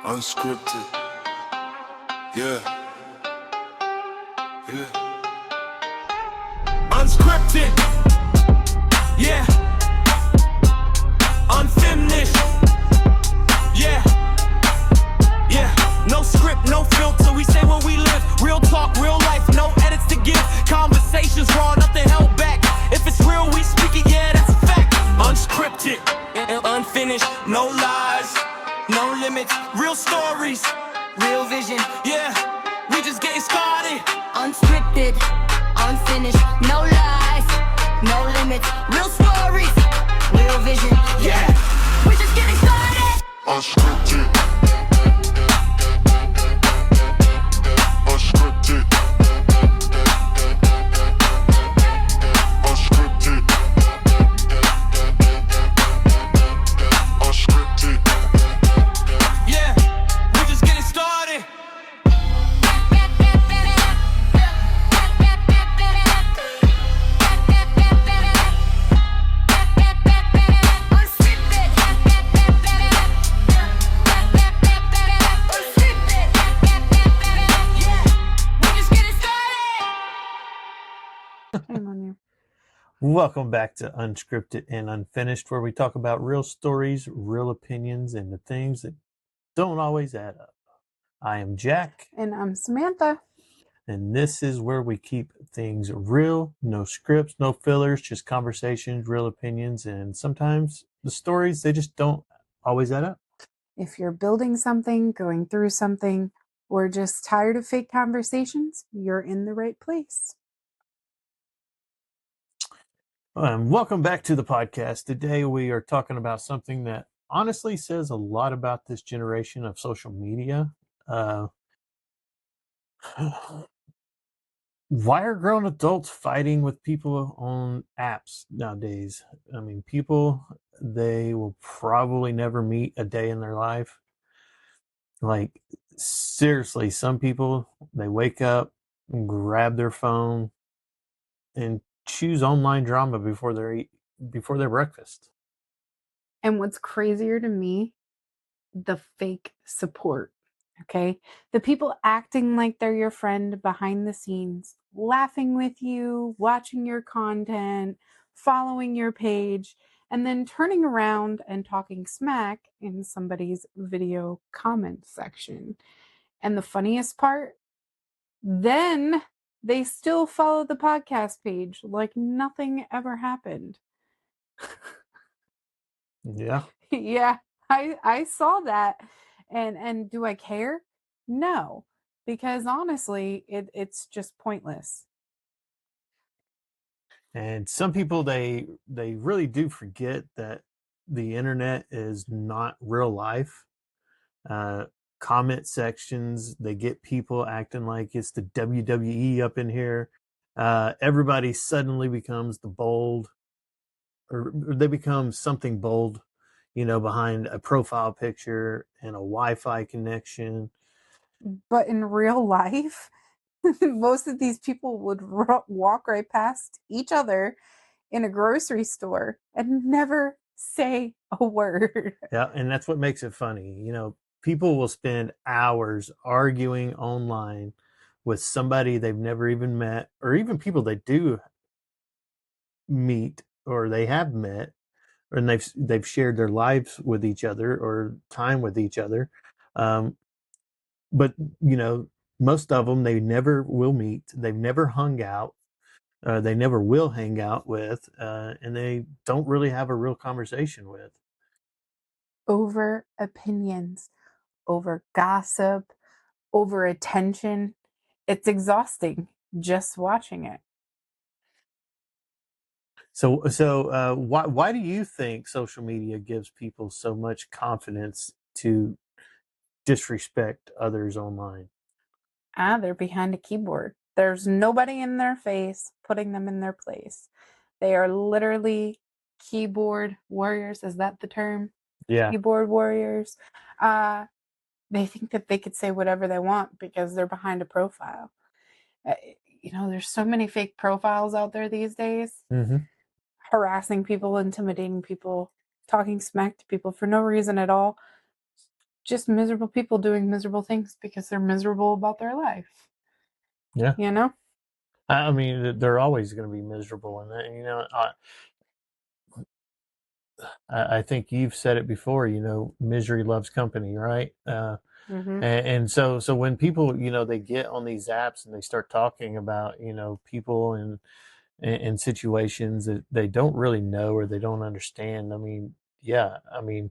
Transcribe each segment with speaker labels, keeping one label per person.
Speaker 1: Unscripted. Yeah. Unscripted. Yeah. Unfinished. Yeah. Yeah. No script, no filter. We say what we live. Real talk, real life. No edits to give. Conversations raw, nothing held back. If it's real, we speak it. Yeah, that's a fact. Unscripted and unfinished. No lies. No limits. Real stories.
Speaker 2: Real vision,
Speaker 1: Yeah. We just getting started.
Speaker 2: unscripted, unfinished, no lies, no limits, real stories, real vision, yeah, we're just getting started.
Speaker 1: Unscripted. Unscripted. Unscripted. Unscripted. Yeah, we're just getting started.
Speaker 3: Welcome back to Unscripted and Unfinished, where we talk about real stories, real opinions, and the things that don't always add up. I am Jack,
Speaker 4: And I'm Samantha.
Speaker 3: and this is where we keep things real, no scripts, no fillers, just conversations, real opinions, and sometimes the stories, they just don't always add up.
Speaker 4: If you're building something, going through something, or just tired of fake conversations, you're in the right place.
Speaker 3: Welcome back to the podcast. Today we are talking about something that honestly says a lot about this generation of social media. Why are grown adults fighting with people on apps nowadays? I mean, people, they will probably never meet a day in their life. Like, seriously, some people, they wake up and grab their phone and choose online drama before their breakfast.
Speaker 4: And what's crazier to me, the fake support. Okay. The people acting like they're your friend behind the scenes, laughing with you, watching your content, following your page, and then turning around and talking smack in somebody's video comment section. And the funniest part, then they still follow the podcast page like nothing ever happened.
Speaker 3: Yeah.
Speaker 4: Yeah, I saw that. And do I care? No, because honestly, it's just pointless.
Speaker 3: And some people, they really do forget that the internet is not real life. Comment sections, they get people acting like it's the WWE up in here. Everybody suddenly becomes the bold, or they become something bold, behind a profile picture and a Wi-Fi connection.
Speaker 4: But in real life, most of these people would walk right past each other in a grocery store and never say a word.
Speaker 3: Yeah, and that's what makes it funny. People will spend hours arguing online with somebody they've never even met, or even people they do meet or they have met, and they've shared their lives with each other or time with each other. But most of them they never will meet. They've never hung out. They never will hang out with, and they don't really have a real conversation with.
Speaker 4: Over opinions, over gossip, over attention. It's exhausting just watching it.
Speaker 3: So why do you think social media gives people so much confidence to disrespect others online?
Speaker 4: They're behind a keyboard. There's nobody in their face putting them in their place. They are literally keyboard warriors. Is that the term?
Speaker 3: Yeah.
Speaker 4: Keyboard warriors. They think that they could say whatever they want because they're behind a profile. There's so many fake profiles out there these days.
Speaker 3: Mm-hmm.
Speaker 4: Harassing people, intimidating people, talking smack to people for no reason at all. just miserable people doing miserable things because they're miserable about their life.
Speaker 3: Yeah.
Speaker 4: You know?
Speaker 3: I mean, they're always going to be miserable. And, I think you've said it before, misery loves company, right?
Speaker 4: Mm-hmm.
Speaker 3: And so when people, they get on these apps and they start talking about, people and situations that they don't really know or they don't understand. I mean, yeah, I mean,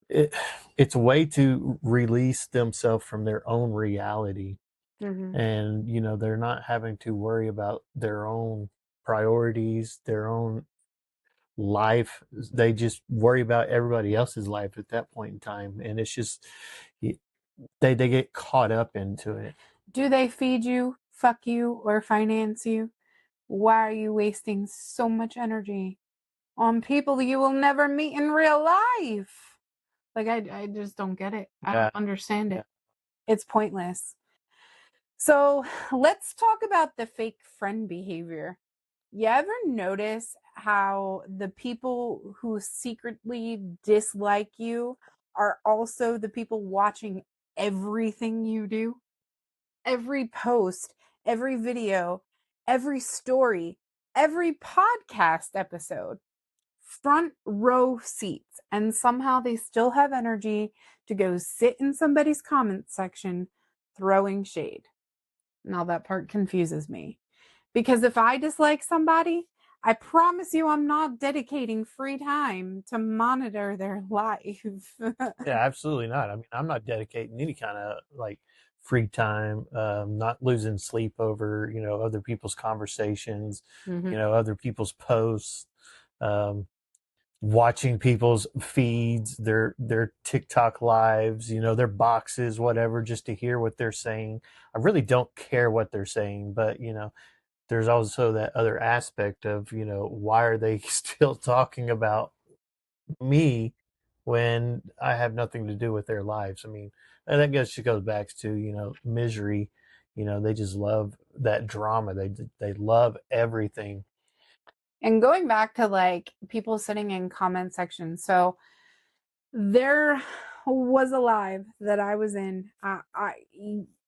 Speaker 3: it's a way to release themselves from their own reality.
Speaker 4: Mm-hmm.
Speaker 3: And, they're not having to worry about their own priorities, their own life. They just worry about everybody else's life at that point in time. And it's just, they get caught up into it.
Speaker 4: Do they feed you, fuck you, or finance you? Why are you wasting so much energy on people you will never meet in real life? Like, I just don't get it. I
Speaker 3: Yeah.
Speaker 4: don't understand it. It's pointless. So let's talk about the fake friend behavior. You ever notice how the people who secretly dislike you are also the people watching everything you do? Every post, every video, every story, every podcast episode. Front row seats. And somehow they still have energy to go sit in somebody's comment section throwing shade. Now that part confuses me. Because if I dislike somebody, I promise you I'm not dedicating free time to monitor their life.
Speaker 3: Yeah, absolutely not. I mean, I'm not dedicating any kind of like free time, not losing sleep over, other people's conversations,
Speaker 4: Mhm.
Speaker 3: other people's posts, um, watching people's feeds, their TikTok lives, their boxes, whatever, just to hear what they're saying. I really don't care what they're saying, but there's also that other aspect of, why are they still talking about me when I have nothing to do with their lives? I mean, and I guess it goes back to, misery. They just love that drama. They love everything.
Speaker 4: And going back to like people sitting in comment sections. So there was a live that I was in.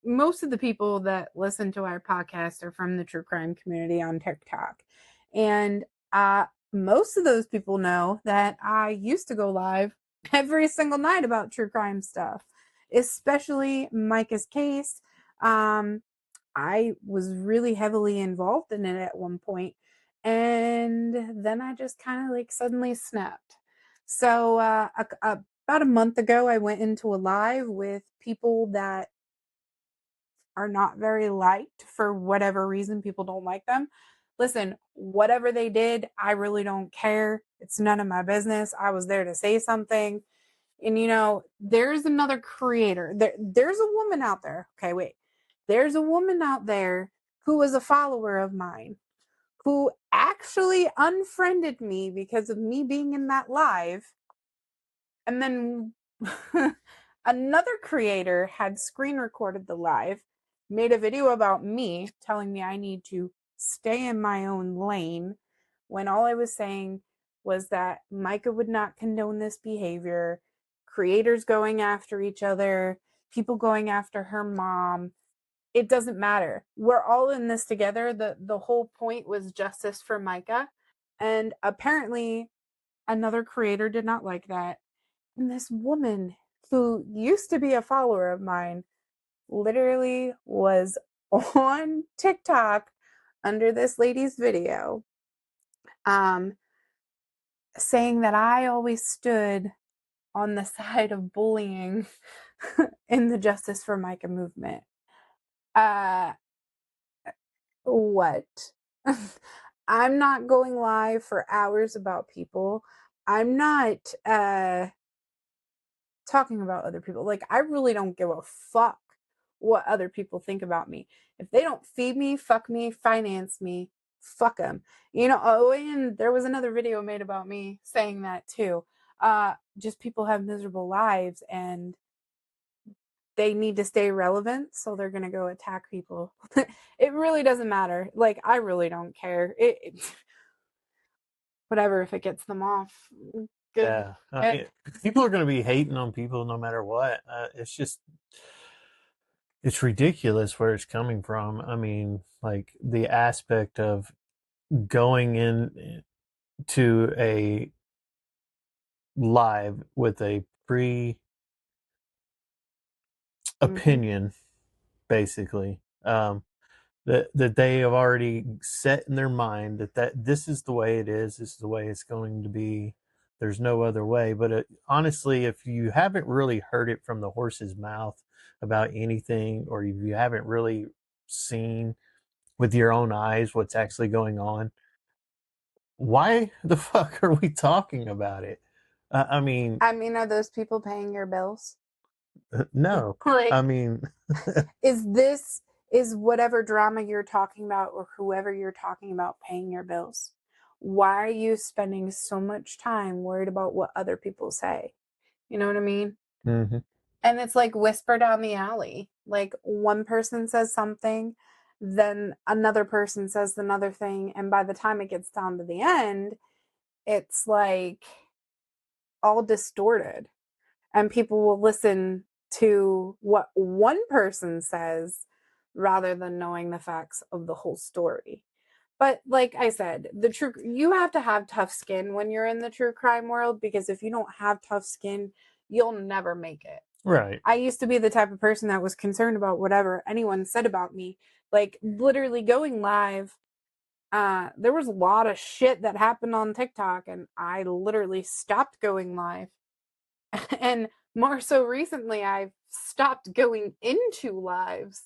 Speaker 4: Most of the people that listen to our podcast are from the true crime community on TikTok. And most of those people know that I used to go live every single night about true crime stuff, especially Micah's case. I was really heavily involved in it at one point, and then I just kind of like suddenly snapped. So about a month ago, I went into a live with people that are not very liked for whatever reason. People don't like them. Listen, whatever they did, I really don't care. It's none of my business. I was there to say something. And there's another creator. There's a woman out there. Okay, wait. There's a woman out there who was a follower of mine who actually unfriended me because of me being in that live. And then another creator had screen recorded the live, made a video about me telling me I need to stay in my own lane when all I was saying was that Micah would not condone this behavior, creators going after each other, people going after her mom. It doesn't matter. We're all in this together. The whole point was justice for Micah. And apparently another creator did not like that. And this woman who used to be a follower of mine literally was on TikTok under this lady's video, saying that I always stood on the side of bullying in the Justice for Micah movement. What? I'm not going live for hours about people. I'm not talking about other people. Like, I really don't give a fuck what other people think about me. If they don't feed me, fuck me, finance me, fuck them. Oh, and there was another video made about me saying that too. Just people have miserable lives and they need to stay relevant, so they're going to go attack people. It really doesn't matter. Like, I really don't care. Whatever, if it gets them off, Good.
Speaker 3: Yeah. People are going to be hating on people no matter what. It's ridiculous where it's coming from. I mean, like the aspect of going in to a live with a pre opinion, basically. That they have already set in their mind that this is the way it is, this is the way it's going to be. There's no other way. But honestly, if you haven't really heard it from the horse's mouth about anything, or if you haven't really seen with your own eyes what's actually going on, why the fuck are we talking about it? I mean,
Speaker 4: are those people paying your bills?
Speaker 3: no.
Speaker 4: Like,
Speaker 3: I mean,
Speaker 4: is whatever drama you're talking about or whoever you're talking about paying your bills? Why are you spending so much time worried about what other people say? You know what I mean?
Speaker 3: mm-hmm.
Speaker 4: And it's like whisper down the alley. Like one person says something, then another person says another thing. And by the time it gets down to the end, it's like all distorted. And people will listen to what one person says rather than knowing the facts of the whole story. But like I said, you have to have tough skin when you're in the true crime world, because if you don't have tough skin, you'll never make it.
Speaker 3: Right.
Speaker 4: I used to be the type of person that was concerned about whatever anyone said about me. Like literally going live, there was a lot of shit that happened on TikTok, and I literally stopped going live. And more so recently, I've stopped going into lives.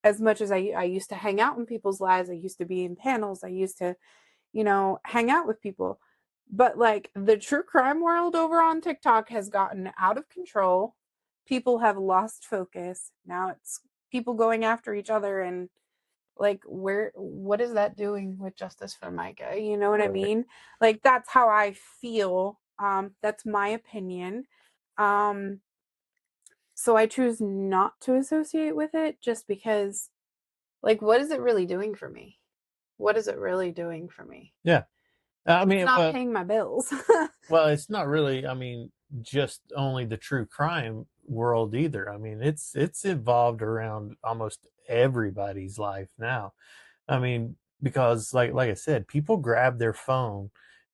Speaker 4: As much as I used to hang out in people's lives, I used to be in panels, I used to, hang out with people. But like the true crime world over on TikTok has gotten out of control. People have lost focus. Now it's people going after each other, and like what is that doing with justice for Micah? You know what I mean? Like that's how I feel. That's my opinion. So I choose not to associate with it, just because, like, what is it really doing for me? What is it really doing for me?
Speaker 3: Yeah. I mean,
Speaker 4: It's not paying my bills.
Speaker 3: well, it's not really, I mean, just only the true crime world either. I mean, it's evolved around almost everybody's life now. I mean, because like I said, people grab their phone,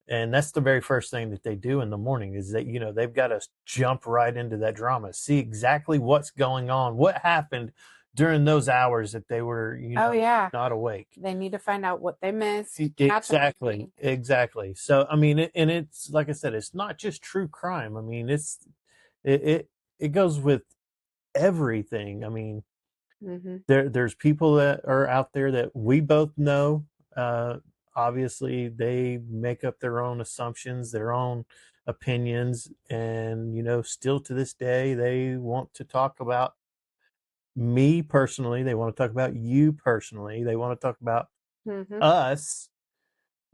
Speaker 3: and that's the very first thing that they do in the morning, is that, they've got to jump right into that drama, see exactly what's going on, what happened during those hours that they were,
Speaker 4: Oh yeah,
Speaker 3: not awake.
Speaker 4: they need to find out what they missed.
Speaker 3: Exactly. So I mean, and it's like I said, it's not just true crime. I mean, it goes with everything. I mean, there's people that are out there that we both know. Obviously, they make up their own assumptions, their own opinions, and still to this day, they want to talk about me personally. They want to talk about you personally. They want to talk about us,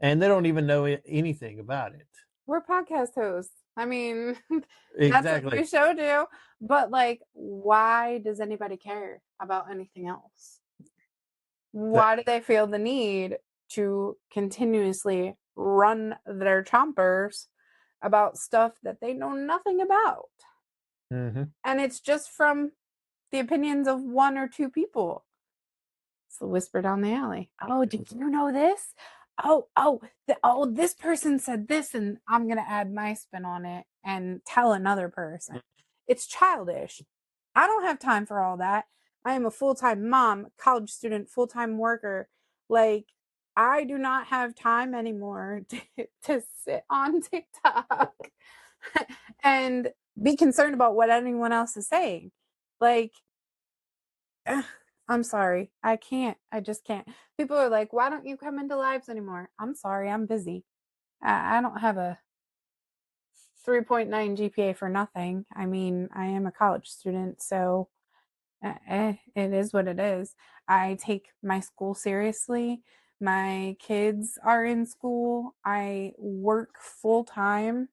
Speaker 3: and they don't even know anything about it.
Speaker 4: We're podcast hosts. I mean, that's what
Speaker 3: Exactly.
Speaker 4: we show do. But like, why does anybody care about anything else? Why do they feel the need to continuously run their chompers about stuff that they know nothing about?
Speaker 3: Mm-hmm.
Speaker 4: And it's just from the opinions of one or two people. It's the whisper down the alley. Oh, did you know this? This person said this, and I'm going to add my spin on it and tell another person. It's childish. I don't have time for all that. I am a full-time mom, college student, full-time worker. Like, I do not have time anymore to sit on TikTok and be concerned about what anyone else is saying. Like, I'm sorry. I can't. I just can't. People are like, why don't you come into lives anymore? I'm sorry. I'm busy. I don't have a 3.9 GPA for nothing. I mean, I am a college student, so it is what it is. I take my school seriously. My kids are in school. I work full time,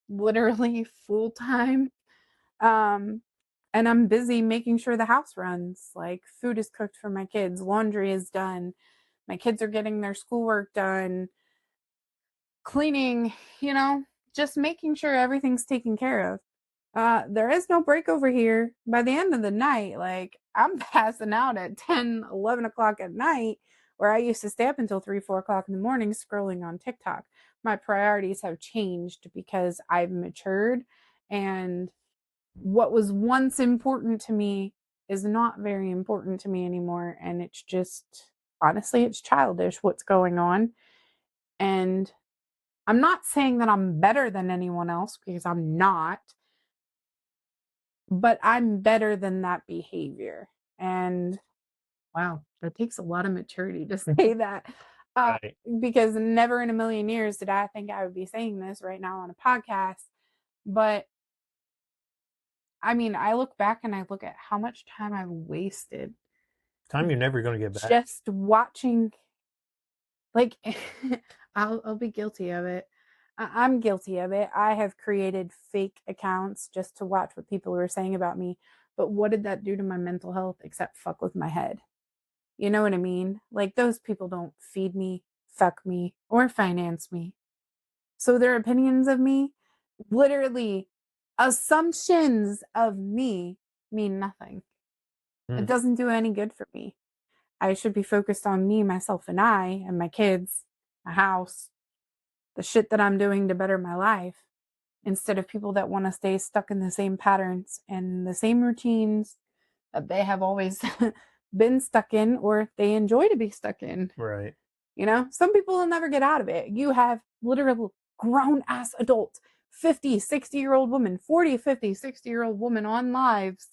Speaker 4: literally full time. And I'm busy making sure the house runs. Like, food is cooked for my kids, laundry is done, my kids are getting their schoolwork done, cleaning, just making sure everything's taken care of. There is no break over here. By the end of the night, like, I'm passing out at 10, 11 o'clock at night, where I used to stay up until 3, 4 o'clock in the morning scrolling on TikTok. My priorities have changed because I've matured, and what was once important to me is not very important to me anymore. And it's just, honestly, it's childish what's going on. And I'm not saying that I'm better than anyone else, because I'm not, but I'm better than that behavior. And wow, that takes a lot of maturity to say that.
Speaker 3: Right.
Speaker 4: Because never in a million years did I think I would be saying this right now on a podcast. But I mean, I look back and I look at how much time I've wasted
Speaker 3: Time you're never going to get back.
Speaker 4: just watching. Like, I'll be guilty of it. I'm guilty of it. I have created fake accounts just to watch what people were saying about me. But what did that do to my mental health except fuck with my head? You know what I mean? Like, those people don't feed me, fuck me, or finance me. So their opinions of me, literally assumptions of me, mean nothing. It doesn't do any good for me. I should be focused on me, myself, and I, and my kids, my house, the shit that I'm doing to better my life, instead of people that want to stay stuck in the same patterns and the same routines that they have always been stuck in, or they enjoy to be stuck in.
Speaker 3: Right.
Speaker 4: Some people will never get out of it. You have literal grown ass adult 50, 60-year-old woman, 40, 50, 60-year-old woman on lives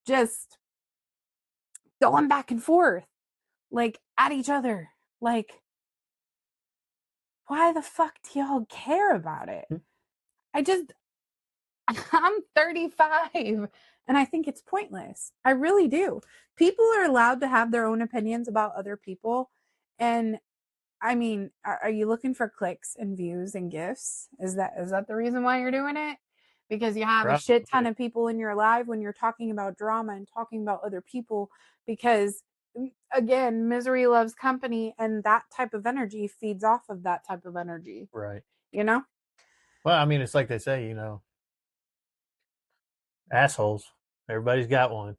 Speaker 4: just going back and forth, like, at each other. Like, why the fuck do y'all care about it? I'm 35 and I think it's pointless. I really do. People are allowed to have their own opinions about other people. And I mean, are you looking for clicks and views and gifts? Is that the reason why you're doing it? Because you have a shit ton of people in your life when you're talking about drama and talking about other people, because again, misery loves company, and that type of energy feeds off of that type of energy.
Speaker 3: Right.
Speaker 4: Well,
Speaker 3: I mean, it's like they say, assholes. Everybody's got one.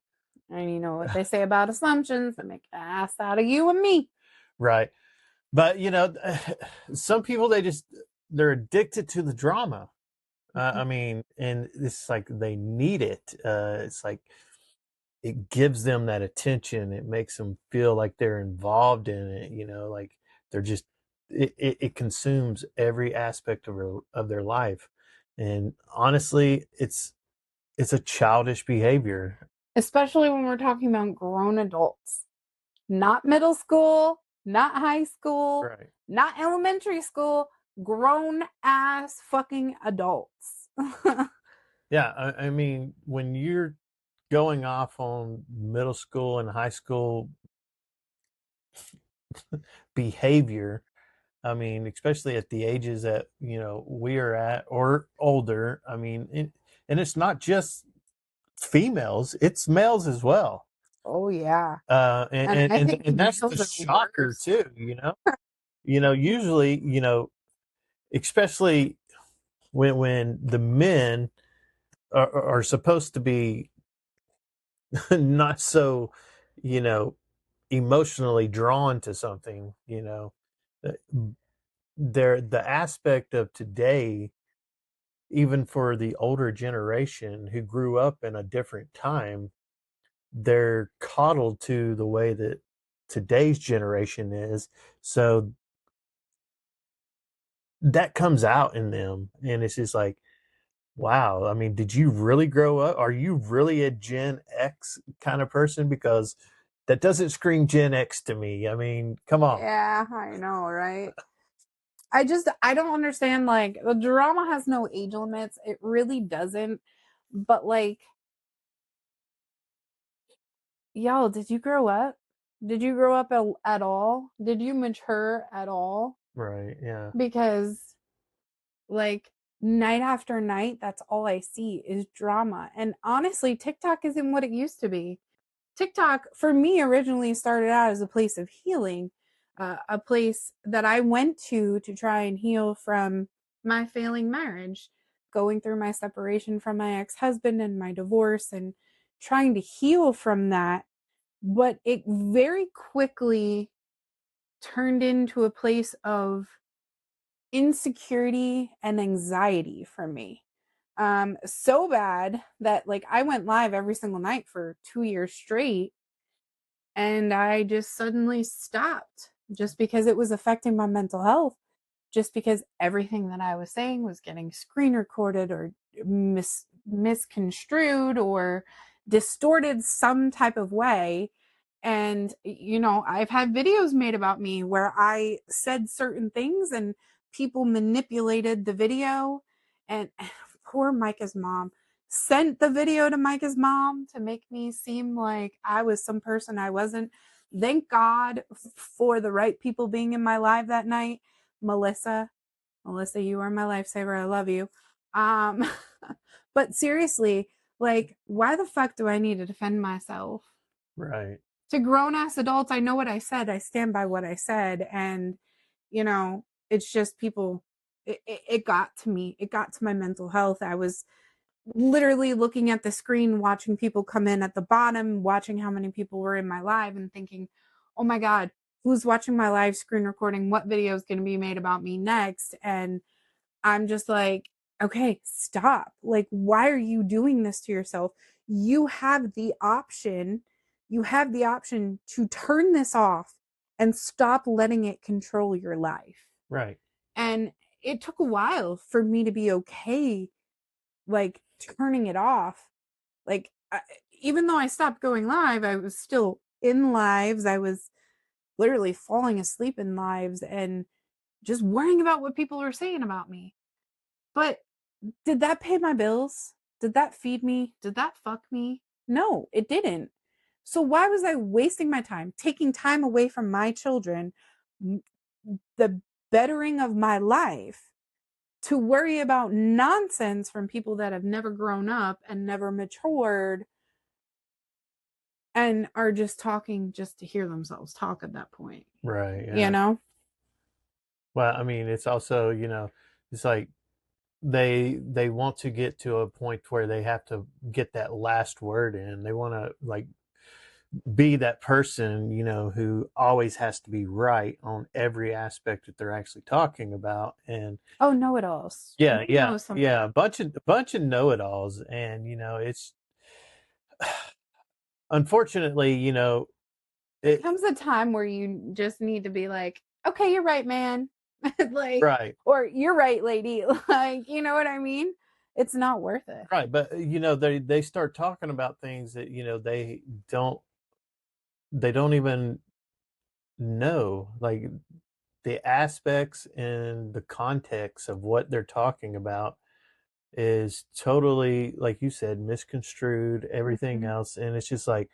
Speaker 4: and you know what they say about assumptions, they make an ass out of you and me.
Speaker 3: Right. But, some people, they're addicted to the drama. I mean, and it's like they need it. It's like it gives them that attention. It makes them feel like they're involved in it, like they're just, it consumes every aspect of their life. And honestly, it's a childish behavior.
Speaker 4: Especially when we're talking about grown adults. Not middle school, not high school,
Speaker 3: Right.
Speaker 4: not elementary school, grown ass fucking adults.
Speaker 3: Yeah. I mean, when you're going off on middle school and high school behavior, I mean, especially at the ages that, we are at or older, I mean, and it's not just females, it's males as well.
Speaker 4: Oh yeah.
Speaker 3: And
Speaker 4: I think
Speaker 3: that's the shocker too, usually, especially when the men are supposed to be not so, emotionally drawn to something, uh, the aspect of today, even for the older generation who grew up in a different time, they're coddled to the way that today's generation is. So that comes out in them. And it's just like, wow, I mean, did you really grow up? Are you really a Gen X kind of person? Because that doesn't scream Gen X to me. I mean, come on.
Speaker 4: Yeah, I know, right? I don't understand, like, the drama has no age limits. It really doesn't. But like, y'all, did you grow up? Did you grow up at all? Did you mature at all?
Speaker 3: Right. Yeah.
Speaker 4: Because, like, night after night, that's all I see is drama. And honestly, TikTok isn't what it used to be. TikTok, for me, originally started out as a place of healing, a place that I went to try and heal from my failing marriage, going through my separation from my ex-husband and my divorce and trying to heal from that. But it very quickly turned into a place of insecurity and anxiety for me. So bad that like I went live every single night for 2 years straight, and I just suddenly stopped just because it was affecting my mental health, just because everything that I was saying was getting screen recorded or misconstrued or distorted some type of way. And, you know, I've had videos made about me where I said certain things and people manipulated the video. And poor Micah's mom sent the video to Micah's mom to make me seem like I was some person I wasn't. Thank God for the right people being in my life that night. Melissa, you are my lifesaver. I love you. Um, but seriously, like, why the fuck do I need to defend myself?
Speaker 3: Right.
Speaker 4: To grown ass adults, I know what I said. I stand by what I said. And, you know, it's just people, it got to me. It got to my mental health. I was literally looking at the screen, watching people come in at the bottom, watching how many people were in my live and thinking, oh my God, who's watching my live screen recording? What video is going to be made about me next? And I'm just like, okay, stop. Like, why are you doing this to yourself? You have the option. You have the option to turn this off and stop letting it control your life.
Speaker 3: Right.
Speaker 4: And it took a while for me to be okay, like turning it off. Like, even though I stopped going live, I was still in lives. I was literally falling asleep in lives and just worrying about what people were saying about me. But did that pay my bills? Did that feed me? Did that fuck me? No, it didn't. So why was I wasting my time, taking time away from my children, the bettering of my life, to worry about nonsense from people that have never grown up and never matured and are just talking just to hear themselves talk at that point?
Speaker 3: Right.
Speaker 4: You
Speaker 3: Yeah.
Speaker 4: know?
Speaker 3: Well, I mean, it's also, it's like they want to get to a point where they have to get that last word in. They want to like be that person, who always has to be right on every aspect that they're actually talking about. And
Speaker 4: Oh, know-it-alls.
Speaker 3: yeah, yeah,
Speaker 4: Know some.
Speaker 3: yeah, a bunch of know-it-alls. And it's unfortunately, it
Speaker 4: Comes a time where you just need to be like, okay, you're right, man. Like,
Speaker 3: right,
Speaker 4: or you're right, lady. Like, you know what I mean? It's not worth it.
Speaker 3: right. But they start talking about things that don't they don't even know, like the aspects and the context of what they're talking about is totally, like you said, misconstrued, everything else. And it's just like,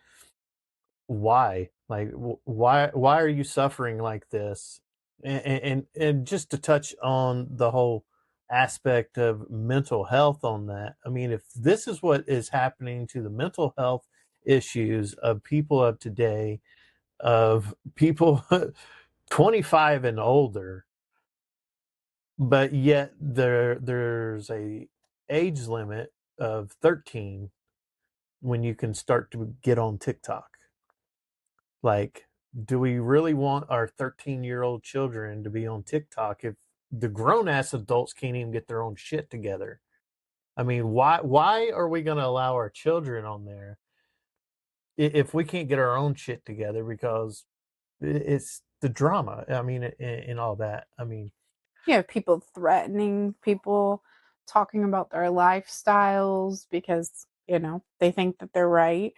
Speaker 3: why, like, why are you suffering like this? And just to touch on the whole aspect of mental health on that, I mean, if this is what is happening to the mental health issues of people of today, of people 25 and older, but yet there's a age limit of 13 when you can start to get on TikTok. Like, do we really want our 13-year-old children to be on TikTok if the grown ass adults can't even get their own shit together? I mean, why are we going to allow our children on there if we can't get our own shit together? Because it's the drama. I mean, in all that. I mean,
Speaker 4: You have people threatening people, talking about their lifestyles because, you know, they think that they're right.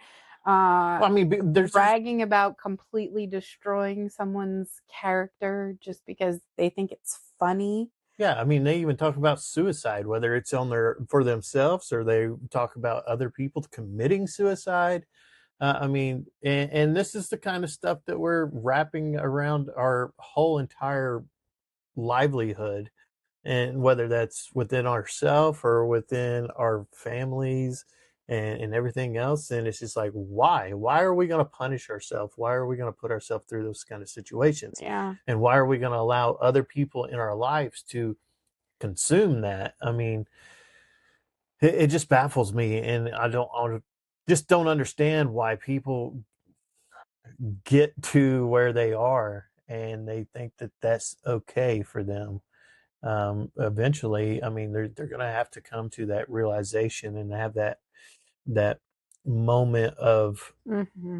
Speaker 3: well, I mean, there's just
Speaker 4: Bragging about completely destroying someone's character just because they think it's funny.
Speaker 3: yeah. I mean, they even talk about suicide, whether it's on their for themselves or they talk about other people committing suicide. I mean, and this is the kind of stuff that we're wrapping around our whole entire livelihood, and whether that's within ourselves or within our families and everything else. And it's just like, why are we going to punish ourselves? Why are we going to put ourselves through those kind of situations?
Speaker 4: Yeah.
Speaker 3: And why are we going to allow other people in our lives to consume that? I mean, it just baffles me, and just don't understand why people get to where they are and they think that that's okay for them. Eventually, I mean, they're going to have to come to that realization and have that moment of
Speaker 4: Mm-hmm.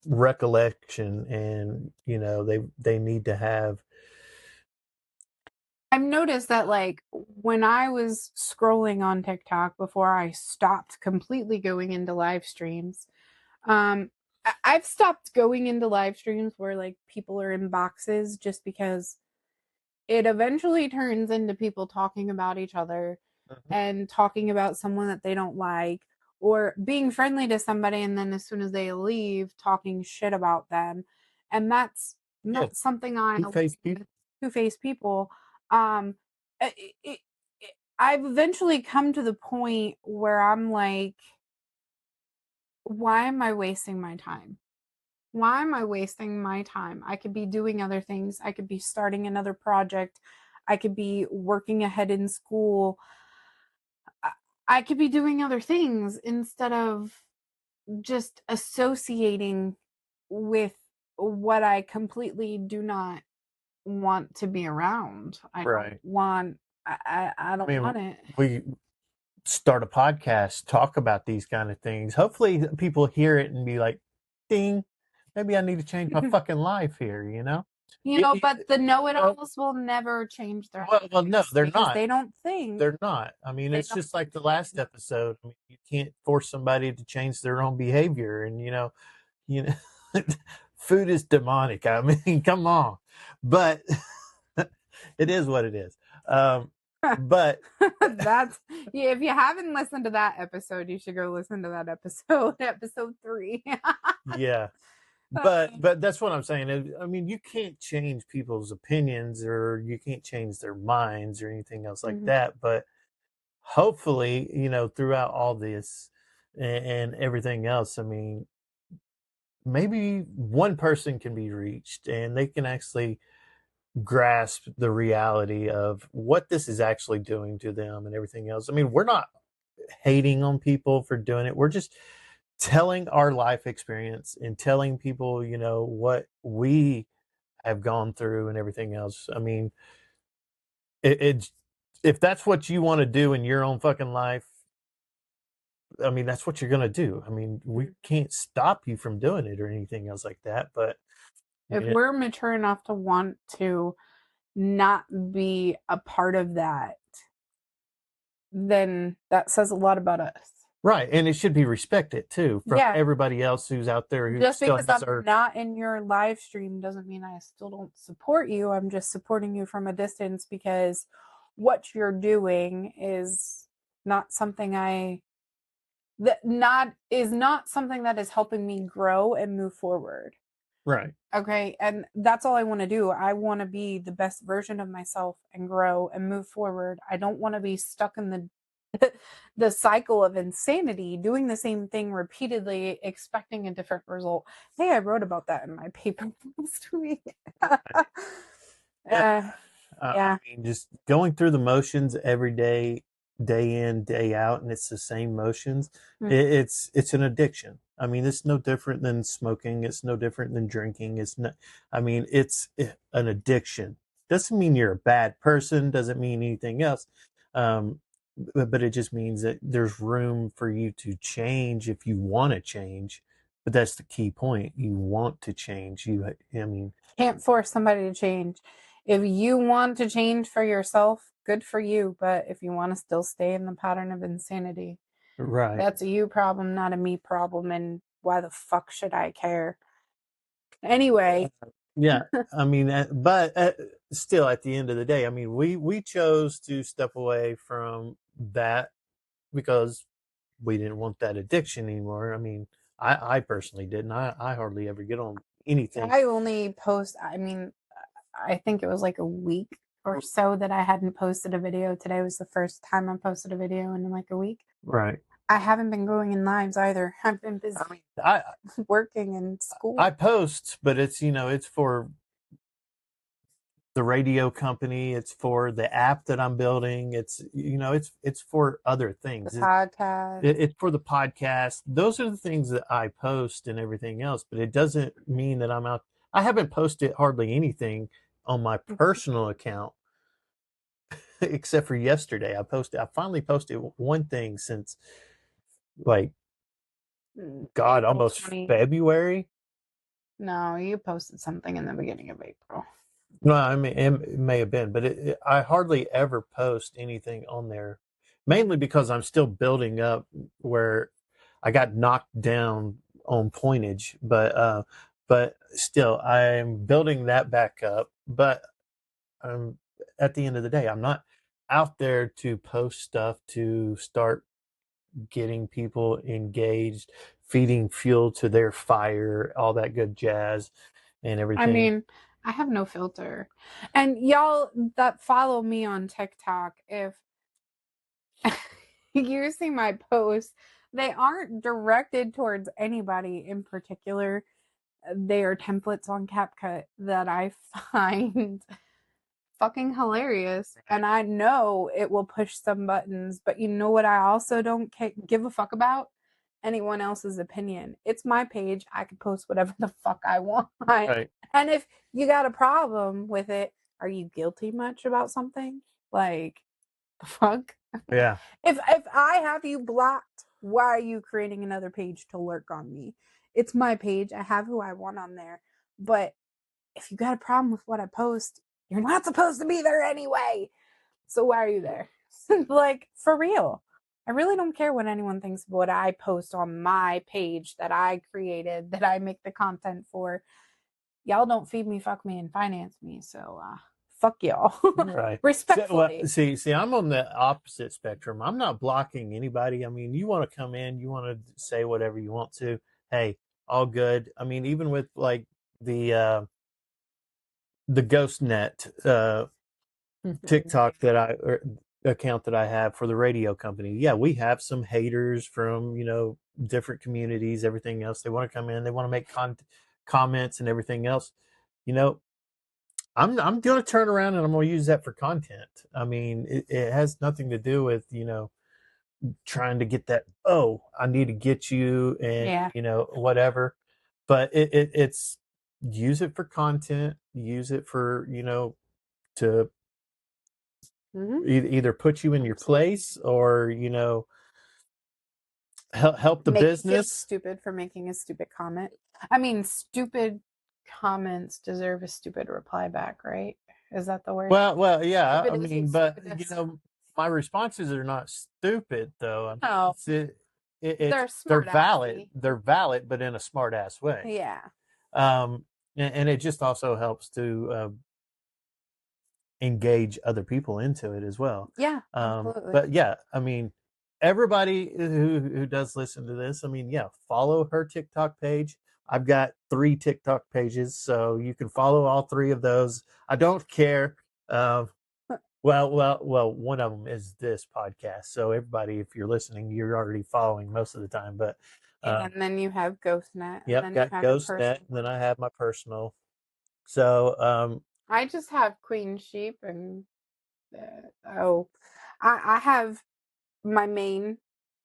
Speaker 3: recollection, and they need to have.
Speaker 4: I've noticed that, like, when I was scrolling on TikTok before I stopped completely going into live streams, I've stopped going into live streams where, like, people are in boxes, just because it eventually turns into people talking about each other
Speaker 3: Mhm.
Speaker 4: and talking about someone that they don't like, or being friendly to somebody and then as soon as they leave, talking shit about them. And that's
Speaker 3: Yeah,
Speaker 4: not something I
Speaker 3: two-faced
Speaker 4: align
Speaker 3: people.
Speaker 4: with. Two-faced people. Um, I've eventually come to the point where I'm like, why am I wasting my time? Why am I wasting my time? I could be doing other things. I could be starting another project. I could be working ahead in school. I could be doing other things instead of just associating with what I completely do not want to be around. I don't
Speaker 3: Right.
Speaker 4: want I
Speaker 3: I
Speaker 4: don't
Speaker 3: mean,
Speaker 4: want it.
Speaker 3: we start a podcast, talk about these kind of things. Hopefully people hear it and be like, ding, maybe I need to change my fucking life here, you know?
Speaker 4: But the
Speaker 3: Well,
Speaker 4: know-it-alls will never change their
Speaker 3: well, no,
Speaker 4: lives
Speaker 3: they're
Speaker 4: because
Speaker 3: not.
Speaker 4: they don't think.
Speaker 3: They're not. I mean,
Speaker 4: They
Speaker 3: it's
Speaker 4: don't
Speaker 3: just like the last episode. I mean, you can't force somebody to change their own behavior, and you know, food is demonic. I mean, come on, but it is what it is. But
Speaker 4: That's yeah. If you haven't listened to that episode, you should go listen to that episode, episode 3.
Speaker 3: yeah, but that's what I'm saying. I mean, you can't change people's opinions, or you can't change their minds, or anything else like
Speaker 4: Mhm.
Speaker 3: that. But hopefully, throughout all this and everything else, I mean, maybe one person can be reached and they can actually grasp the reality of what this is actually doing to them and everything else. I mean, we're not hating on people for doing it. We're just telling our life experience and telling people, what we have gone through and everything else. I mean, it if that's what you want to do in your own fucking life, I mean, that's what you're going to do. I mean, we can't stop you from doing it or anything else like that. But,
Speaker 4: If
Speaker 3: you know,
Speaker 4: we're mature enough to want to not be a part of that, then that says a lot about us.
Speaker 3: right. And it should be respected too from
Speaker 4: Yeah.
Speaker 3: everybody else who's out there who
Speaker 4: Just
Speaker 3: still
Speaker 4: because
Speaker 3: has
Speaker 4: I'm not in your live stream doesn't mean I still don't support you. I'm just supporting you from a distance because what you're doing is not something not something that is helping me grow and move forward.
Speaker 3: right.
Speaker 4: Okay. And that's all I want to do. I want to be the best version of myself and grow and move forward. I don't want to be stuck in the cycle of insanity, doing the same thing repeatedly, expecting a different result. Hey, I wrote about that in my paper last week.
Speaker 3: Yeah.
Speaker 4: uh,
Speaker 3: I
Speaker 4: yeah.
Speaker 3: mean, just going through the motions every day, day in, day out, and it's the same motions.
Speaker 4: Mm.
Speaker 3: It's an addiction. I mean, it's no different than smoking. It's no different than drinking. It's not. I mean, it's an addiction. Doesn't mean you're a bad person. Doesn't mean anything else. Um, but it just means that there's room for you to change if you want to change. But that's the key point. You want to change. I mean,
Speaker 4: Can't force somebody to change. If you want to change for yourself, good for you. But if you want to still stay in the pattern of insanity,
Speaker 3: right.
Speaker 4: that's a you problem, not a me problem. And why the fuck should I care? Anyway,
Speaker 3: Yeah, I mean, but still, at the end of the day, I mean, we chose to step away from that because we didn't want that addiction anymore. I mean, I personally didn't. I hardly ever get on anything.
Speaker 4: I only post, I mean, I think it was like a week or so that I hadn't posted a video. Today was the first time I posted a video in like a week.
Speaker 3: Right.
Speaker 4: I haven't been going in lives either. I've been busy
Speaker 3: I
Speaker 4: working and school.
Speaker 3: I post, but it's it's for the radio company, it's for the app that I'm building, it's for other
Speaker 4: The
Speaker 3: things.
Speaker 4: podcast.
Speaker 3: It's for the podcast. Those are the things that I post and everything else, but it doesn't mean that I'm out. I haven't posted hardly anything on my personal account except for yesterday. I finally posted one thing since like God,
Speaker 4: April
Speaker 3: almost
Speaker 4: 20.
Speaker 3: February.
Speaker 4: No, you posted something in the beginning of April.
Speaker 3: No, I mean it may have been, but I hardly ever post anything on there, mainly because I'm still building up where I got knocked down on pointage, but still I'm building that back up. But at the end of the day, I'm not out there to post stuff to start getting people engaged, feeding fuel to their fire, all that good jazz and
Speaker 4: I
Speaker 3: everything.
Speaker 4: mean, I have no filter. And y'all that follow me on TikTok, if you see my posts, they aren't directed towards anybody in particular. They are templates on CapCut that I find fucking hilarious. And I know it will push some buttons, but you know what I also don't give a fuck about? Anyone else's opinion. It's my page. I can post whatever the fuck I want.
Speaker 3: Right.
Speaker 4: And if you got a problem with it, are you guilty much about something? Like, the fuck?
Speaker 3: Yeah.
Speaker 4: If I have you blocked, why are you creating another page to lurk on me? It's my page. I have who I want on there. But if you got a problem with what I post, you're not supposed to be there anyway. So why are you there? Like, for real. I really don't care what anyone thinks of what I post on my page that I created, that I make the content for. Y'all don't feed me, fuck me, and finance me. So fuck y'all.
Speaker 3: Right.
Speaker 4: Respectfully.
Speaker 3: See, I'm on the opposite spectrum. I'm not blocking anybody. I mean, you want to come in, you want to say whatever you want to. Hey, all good. I mean, even with like the ghost net TikTok account that I have for the radio company. Yeah, we have some haters from, different communities, everything else. They want to come in, they want to make comments and everything else. I'm going to turn around and I'm going to use that for content. I mean, it has nothing to do with, trying to get that, oh, I need to get you and, whatever. But it's use it for content, use it for, to either put you in your place or, help the
Speaker 4: Make you feel
Speaker 3: business.
Speaker 4: stupid for making a stupid comment. I mean, stupid comments deserve a stupid reply back, right? Is that the word?
Speaker 3: Well, yeah.
Speaker 4: Stupid
Speaker 3: I
Speaker 4: is
Speaker 3: mean,
Speaker 4: what
Speaker 3: but
Speaker 4: stupid is.
Speaker 3: my responses are not stupid though.
Speaker 4: No. They're
Speaker 3: they're
Speaker 4: smart
Speaker 3: valid.
Speaker 4: assy.
Speaker 3: They're valid, but in a smart ass way.
Speaker 4: Yeah.
Speaker 3: And it just also helps to engage other people into it as well.
Speaker 4: Yeah. Absolutely.
Speaker 3: But yeah, I mean, everybody who does listen to this, I mean, yeah, follow her TikTok page. I've got 3 TikTok pages, so you can follow all 3 of those. I don't care. Well, one of them is this podcast. So everybody, if you're listening, you're already following most of the time. But
Speaker 4: and then you have GhostNet.
Speaker 3: Yep,
Speaker 4: And then
Speaker 3: got
Speaker 4: you have
Speaker 3: GhostNet, and then I have my personal. So
Speaker 4: I just have Queen Sheep and I have my main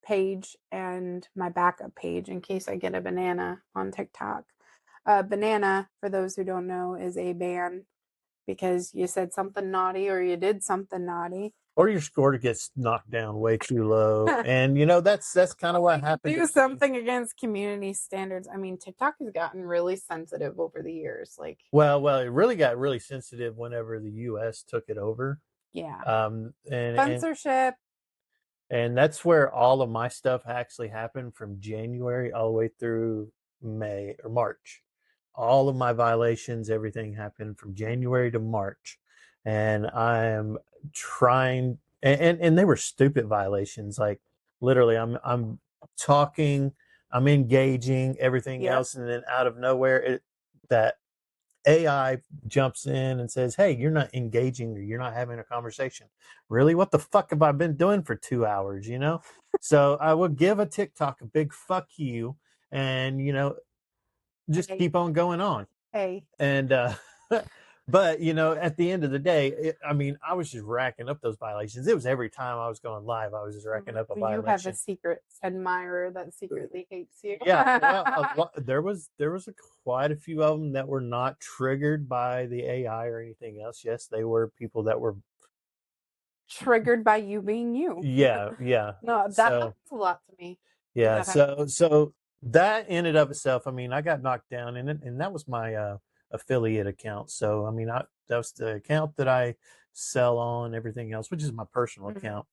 Speaker 4: page and my backup page in case I get a banana on TikTok. Banana, for those who don't know, is a ban because you said something naughty or you did something naughty.
Speaker 3: Or your score gets knocked down way too low. And that's kind of what happened.
Speaker 4: Do something against community standards. I mean, TikTok has gotten really sensitive over the years. Like,
Speaker 3: well, it really got really sensitive whenever the US took it over.
Speaker 4: Yeah.
Speaker 3: And
Speaker 4: Censorship.
Speaker 3: And that's where all of my stuff actually happened, from January all the way through May or March. All of my violations, everything happened from January to March. And I am trying, and they were stupid violations. Like literally, I'm talking, I'm engaging, everything else, and then out of nowhere, that AI jumps in and says, hey, you're not engaging or you're not having a conversation. Really? What the fuck have I been doing for 2 hours, you know? So I would give a TikTok a big fuck you and, you know, just
Speaker 4: Hey.
Speaker 3: keep on going on.
Speaker 4: Hey,
Speaker 3: And, but, you know, at the end of the day, I mean, I was just racking up those violations. It was every time I was going live, I was just racking up a
Speaker 4: you have a
Speaker 3: violation.
Speaker 4: secret admirer that secretly hates you.
Speaker 3: Yeah, well, there was quite a few of them that were not triggered by the AI or anything else. Yes, they were people that were
Speaker 4: Triggered by you being you.
Speaker 3: yeah.
Speaker 4: No, that
Speaker 3: So
Speaker 4: happens a lot to me.
Speaker 3: yeah,
Speaker 4: That happens.
Speaker 3: so that in and of itself, I mean, I got knocked down in it, and that was my affiliate account. So I mean, that was the account that I sell on everything else, which is my personal
Speaker 4: Mhm.
Speaker 3: account.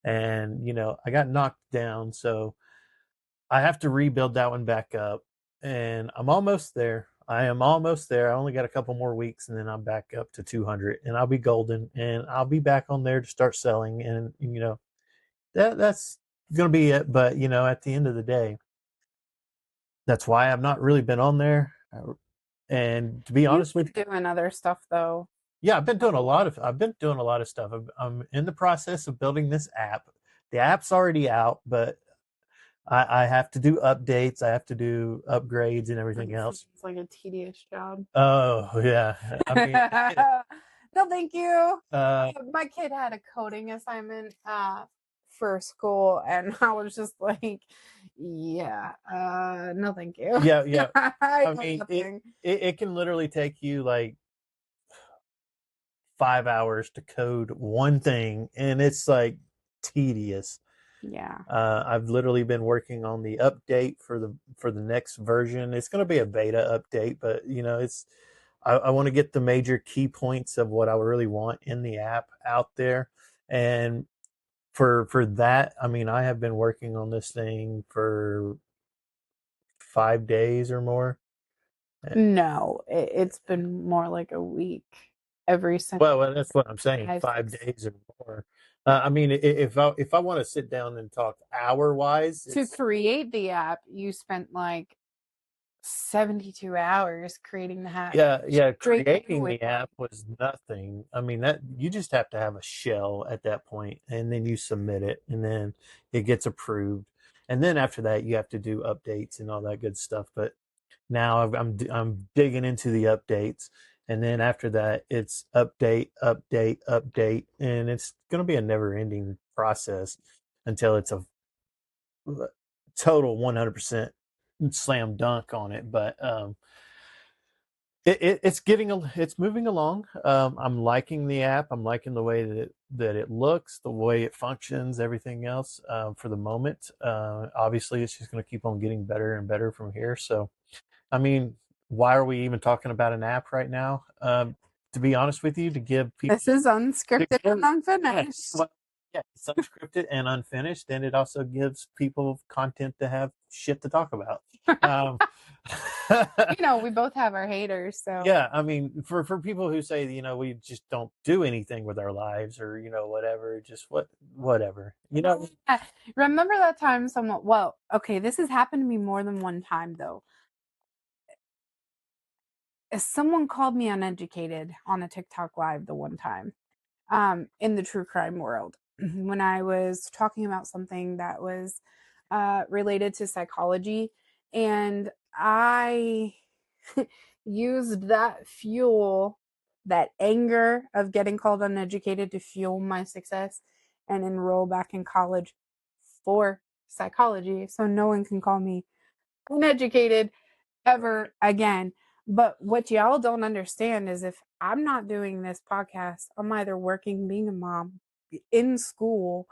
Speaker 3: And you know, I got knocked down, so I have to rebuild that one back up, and I'm almost there. I am almost there. I only got a couple more weeks, and then I'm back up to 200, and I'll be golden, and I'll be back on there to start selling. And you know, that's gonna be it. But you know, at the end of the day, that's why I've not really been on there. And to be honest with you,
Speaker 4: Doing other stuff though.
Speaker 3: yeah, I've been doing a lot of stuff. I'm in the process of building this app. The app's already out, but I have to do updates. I have to do upgrades and everything else.
Speaker 4: It's like a tedious job.
Speaker 3: Oh yeah, I mean,
Speaker 4: No, thank you.
Speaker 3: uh,
Speaker 4: My kid had a coding assignment for school, and I was just like, yeah, no, thank you.
Speaker 3: yeah.
Speaker 4: I
Speaker 3: I
Speaker 4: know
Speaker 3: mean,
Speaker 4: nothing.
Speaker 3: it can literally take you like 5 hours to code one thing, and it's like tedious.
Speaker 4: Yeah.
Speaker 3: I've literally been working on the update for the next version. It's going to be a beta update, but you know, I want to get the major key points of what I really want in the app out there. And for that, I mean, I have been working on this thing for 5 days or more.
Speaker 4: No, it's been more like a week every single
Speaker 3: Well, that's what I'm saying. 5 days or more. I mean, if I want to sit down and talk hour wise,
Speaker 4: to create the app. You spent like 72 hours creating the app.
Speaker 3: yeah.
Speaker 4: Straight
Speaker 3: Creating
Speaker 4: with
Speaker 3: the app was nothing. I mean, that you just have to have a shell at that point, and then you submit it, and then it gets approved, and then after that, you have to do updates and all that good stuff. But now I'm digging into the updates, and then after that, it's update, and it's going to be a never ending process until it's a total 100% slam dunk on it. But it's moving along. I'm liking the app. I'm liking the way that it looks, the way it functions, everything else. For the moment, obviously, it's just going to keep on getting better and better from here. So, I mean, why are we even talking about an app right now? To be honest with you, to give people
Speaker 4: this is unscripted and unfinished.
Speaker 3: well, yeah, it's unscripted and unfinished, and it also gives people content to have shit to talk about.
Speaker 4: You know, we both have our haters, so
Speaker 3: Yeah, I mean, for people who say, you know, we just don't do anything with our lives, or you know, whatever, just whatever, you know.
Speaker 4: remember that time someone, well, okay, this has happened to me more than one time though. Someone called me uneducated on a TikTok live the one time, in the true crime world, when I was talking about something that was related to psychology, and I used that fuel, that anger of getting called uneducated, to fuel my success and enroll back in college for psychology, so no one can call me uneducated ever again. But what y'all don't understand is, if I'm not doing this podcast, I'm either working, being a mom, in school,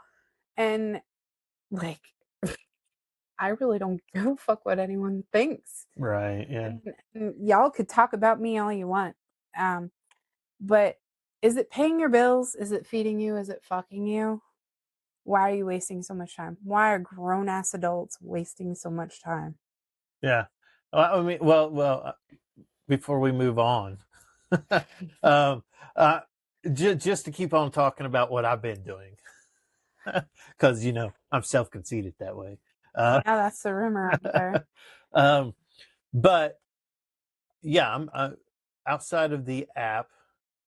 Speaker 4: and like, I really don't give a fuck what anyone thinks.
Speaker 3: Right? Yeah.
Speaker 4: And y'all could talk about me all you want. But is it paying your bills? Is it feeding you? Is it fucking you? Why are you wasting so much time? Why are grown ass adults wasting so much time?
Speaker 3: Yeah. I mean, well. Before we move on, um, just to keep on talking about what I've been doing, because you know I'm self-conceited that way.
Speaker 4: Yeah, that's the rumor out there.
Speaker 3: But yeah, outside of the app,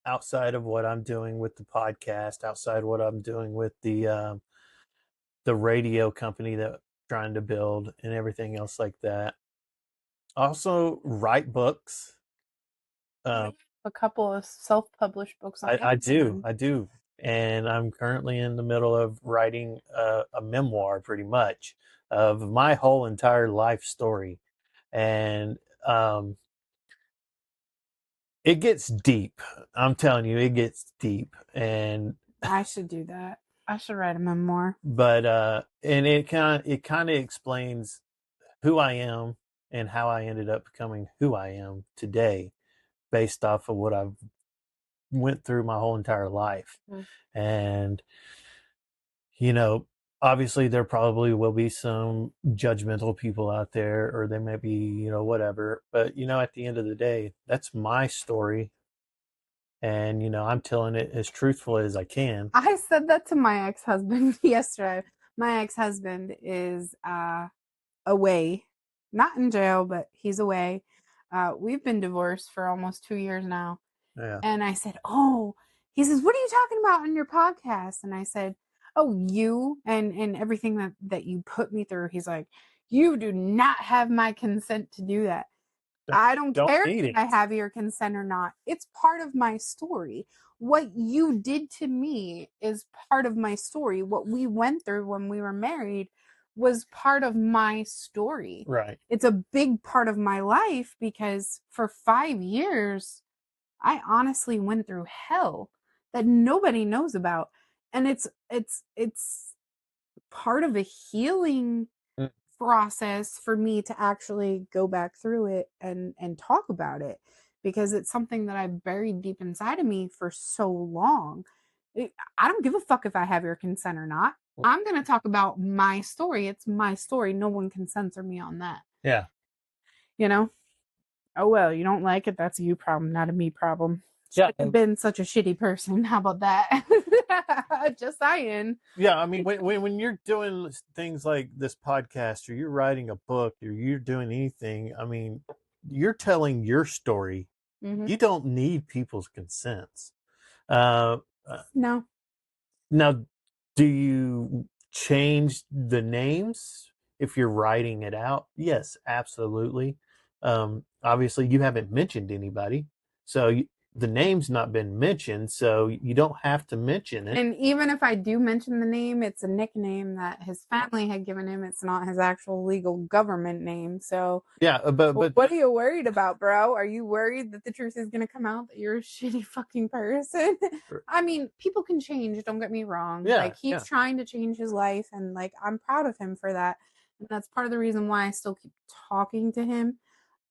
Speaker 3: outside of what I'm doing with the podcast, outside of what I'm doing with the radio company that I'm trying to build and everything else like that. I also write books.
Speaker 4: A couple of self-published books on
Speaker 3: I do,
Speaker 4: Amazon.
Speaker 3: I do, and I'm currently in the middle of writing a memoir, pretty much, of my whole entire life story, and it gets deep. I'm telling you, it gets deep, and
Speaker 4: I should do that. I should write a memoir.
Speaker 3: but and it kind of explains who I am and how I ended up becoming who I am today, based off of what I've went through my whole entire life.
Speaker 4: Mm.
Speaker 3: And you know, obviously there probably will be some judgmental people out there, or they may be, whatever, but at the end of the day, that's my story, and I'm telling it as truthful as I can.
Speaker 4: I said that to my ex-husband yesterday. My ex-husband is away, not in jail, but he's away. We've been divorced for almost 2 years now.
Speaker 3: Yeah.
Speaker 4: And I said, "Oh," he says, "What are you talking about on your podcast?" And I said, "Oh, you and everything that you put me through." He's like, "You do not have my consent to do that." I don't
Speaker 3: Don't
Speaker 4: care
Speaker 3: need
Speaker 4: if
Speaker 3: it.
Speaker 4: I have your consent or not. It's part of my story. What you did to me is part of my story. What we went through when we were married was part of my story.
Speaker 3: Right.
Speaker 4: It's a big part of my life because for 5 years, I honestly went through hell that nobody knows about. And it's part of a healing
Speaker 3: Mm.
Speaker 4: process for me to actually go back through it and talk about it, because it's something that I buried deep inside of me for so long. I don't give a fuck if I have your consent or not. I'm going to talk about my story. It's my story. No one can censor me on that.
Speaker 3: Yeah.
Speaker 4: You know? Oh, well, you don't like it. That's a you problem, not a me problem.
Speaker 3: Yeah.
Speaker 4: Shouldn't have been such a shitty person. How about that? Just saying.
Speaker 3: Yeah, I mean, when you're doing things like this podcast, or you're writing a book, or you're doing anything, I mean, you're telling your story.
Speaker 4: Mhm.
Speaker 3: You don't need people's consents. Uh,
Speaker 4: No.
Speaker 3: Now, do you change the names if you're writing it out? Yes, absolutely. Obviously, you haven't mentioned anybody, so the name's not been mentioned, so you don't have to mention it.
Speaker 4: And even if I do mention the name, it's a nickname that his family had given him. It's not his actual legal government name. So,
Speaker 3: Yeah, but
Speaker 4: what are you worried about, bro? Are you worried that the truth is going to come out that you're a shitty fucking person? I mean, people can change, don't get me wrong.
Speaker 3: Yeah,
Speaker 4: Like, he's
Speaker 3: yeah.
Speaker 4: trying to change his life, and like, I'm proud of him for that. And that's part of the reason why I still keep talking to him.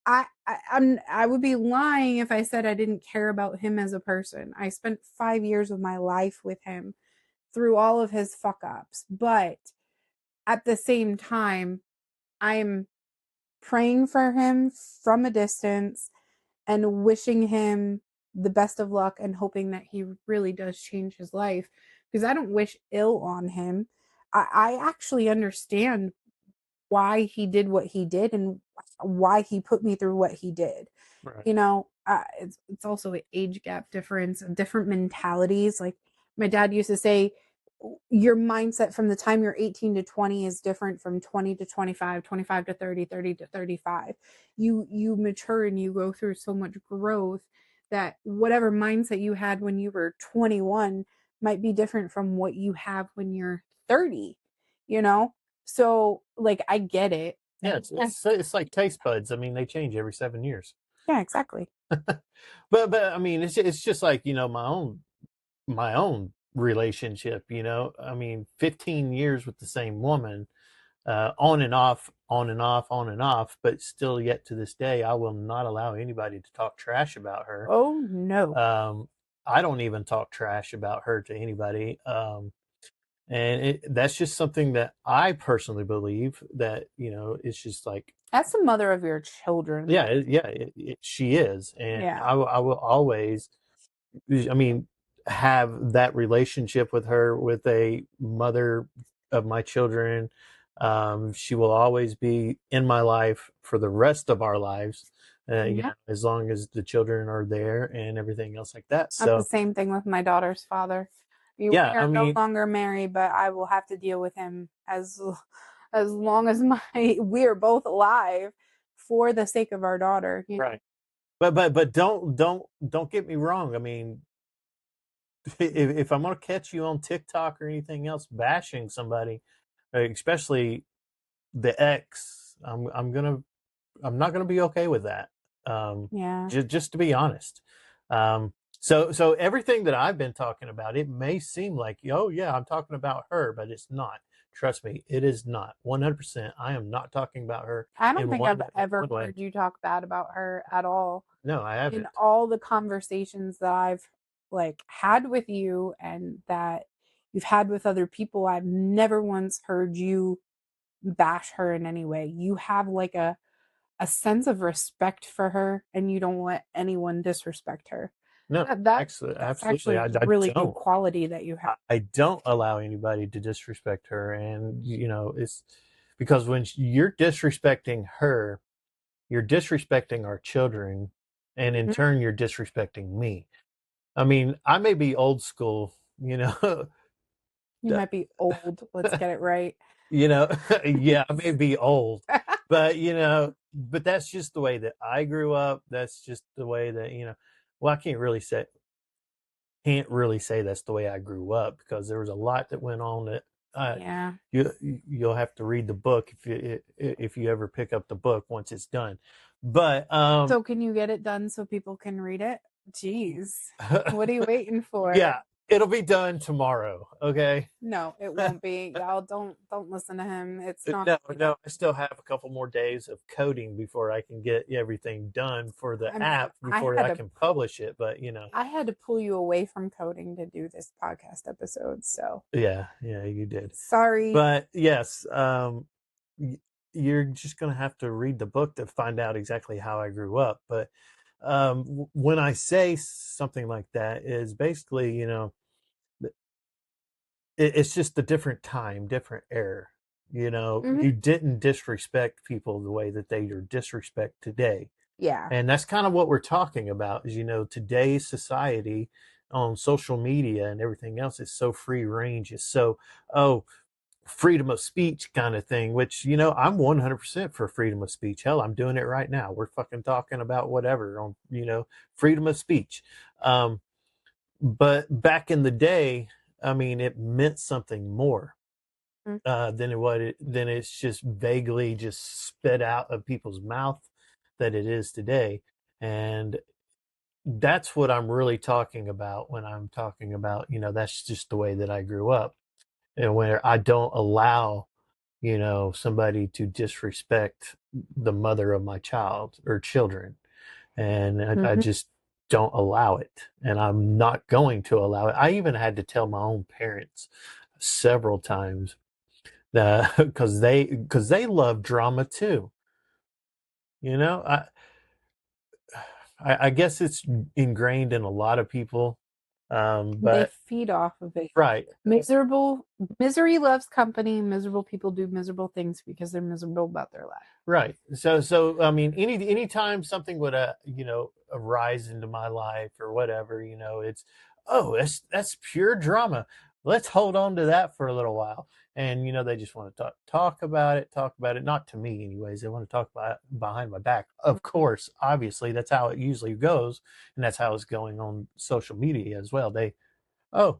Speaker 4: I would be lying if I said I didn't care about him as a person. I spent 5 years of my life with him through all of his fuck ups, but at the same time, I'm praying for him from a distance and wishing him the best of luck and hoping that he really does change his life, because I don't wish ill on him. I actually understand why he did what he did and why he put me through what he did.
Speaker 3: Right.
Speaker 4: It's also an age gap difference, different mentalities. Like my dad used to say, your mindset from the time you're 18 to 20 is different from 20 to 25, 25 to 30, 30 to 35. You mature and you go through so much growth that whatever mindset you had when you were 21 might be different from what you have when you're 30, you know? So like I get it.
Speaker 3: Yeah, it's like taste buds. I mean, they change every 7 years.
Speaker 4: Yeah, exactly.
Speaker 3: But I mean, it's just like my own relationship. I mean, 15 years with the same woman, on and off, on and off, on and off. But still, yet to this day, I will not allow anybody to talk trash about her.
Speaker 4: Oh no.
Speaker 3: I don't even talk trash about her to anybody. And that's just something that I personally believe that, it's just like,
Speaker 4: That's the mother of your children.
Speaker 3: yeah, she is. And
Speaker 4: Yeah.
Speaker 3: I will always, I mean, have that relationship with her, with a mother of my children, She will always be in my life for the rest of our lives,
Speaker 4: Yeah.
Speaker 3: as long as the children are there and everything else like that.
Speaker 4: That's the
Speaker 3: So,
Speaker 4: same thing with my daughter's father. We
Speaker 3: yeah, I
Speaker 4: are no
Speaker 3: mean,
Speaker 4: longer married, but I will have to deal with him as long as my we're both alive for the sake of our daughter.
Speaker 3: right. But don't get me wrong. I mean, if I'm gonna catch you on TikTok or anything else bashing somebody, especially the ex, I'm not gonna be okay with that.
Speaker 4: Yeah.
Speaker 3: Just to be honest. So everything that I've been talking about, it may seem like, oh yeah, I'm talking about her, but it's not. Trust me, it is not. 100%. I am not talking about her
Speaker 4: I don't
Speaker 3: in
Speaker 4: think I've ever
Speaker 3: one way.
Speaker 4: heard you talk bad about her at all.
Speaker 3: No, I
Speaker 4: In
Speaker 3: haven't.
Speaker 4: all the conversations that I've like had with you and that you've had with other people, I've never once heard you bash her in any way. You have like a sense of respect for her and you don't let anyone disrespect her.
Speaker 3: No,
Speaker 4: That's
Speaker 3: absolutely.
Speaker 4: actually a
Speaker 3: I
Speaker 4: really good
Speaker 3: don't.
Speaker 4: quality that you have.
Speaker 3: I don't allow anybody to disrespect her, and it's because when you're disrespecting her, you're disrespecting our children, and in
Speaker 4: Mhm.
Speaker 3: turn, you're disrespecting me. I mean, I may be old school,
Speaker 4: You might be old. Let's get it right.
Speaker 3: you know, yeah, I may be old, but but that's just the way that I grew up. That's just the way that well, I can't really say that's the way I grew up because there was a lot that went on that
Speaker 4: Yeah.
Speaker 3: you'll have to read the book if you ever pick up the book once it's done. But
Speaker 4: So can you get it done so people can read it? Jeez. What are you waiting for?
Speaker 3: yeah, it'll be done tomorrow. Okay.
Speaker 4: No, it won't be. Y'all don't listen to him. It's not
Speaker 3: No,
Speaker 4: gonna be done.
Speaker 3: no, I still have a couple more days of coding before I can get everything done for the
Speaker 4: I mean,
Speaker 3: app before I can publish it. But
Speaker 4: I had to pull you away from coding to do this podcast episode. So
Speaker 3: yeah, you did.
Speaker 4: sorry.
Speaker 3: But yes, you're just gonna have to read the book to find out exactly how I grew up. But when I say something like that, is basically it's just a different time, different era.
Speaker 4: Mhm.
Speaker 3: You didn't disrespect people the way that they are disrespect today.
Speaker 4: Yeah.
Speaker 3: And that's kind of what we're talking about is, today's society on social media and everything else is so free range. It's so, oh, freedom of speech kind of thing, which, I'm 100% for freedom of speech. Hell, I'm doing it right now. We're fucking talking about whatever on, freedom of speech. But back in the day, I mean, it meant something more
Speaker 4: Mm.
Speaker 3: than it's just vaguely just spit out of people's mouth that it is today. And that's what I'm really talking about when I'm talking about, that's just the way that I grew up, and where I don't allow, somebody to disrespect the mother of my child or children. And I
Speaker 4: Mhm.
Speaker 3: just don't allow it. And I'm not going to allow it. I even had to tell my own parents several times that because they love drama too. You know, I guess it's ingrained in a lot of people.
Speaker 4: They
Speaker 3: But
Speaker 4: feed off of it.
Speaker 3: right,
Speaker 4: Misery loves company. Miserable people do miserable things because they're miserable about their life.
Speaker 3: right. So I mean, anytime something would arise into my life or whatever, it's that's pure drama. Let's hold on to that for a little while. And they just want to talk about it. Not to me, anyways. They want to talk about it behind my back. Of course, obviously, that's how it usually goes, and that's how it's going on social media as well. Oh,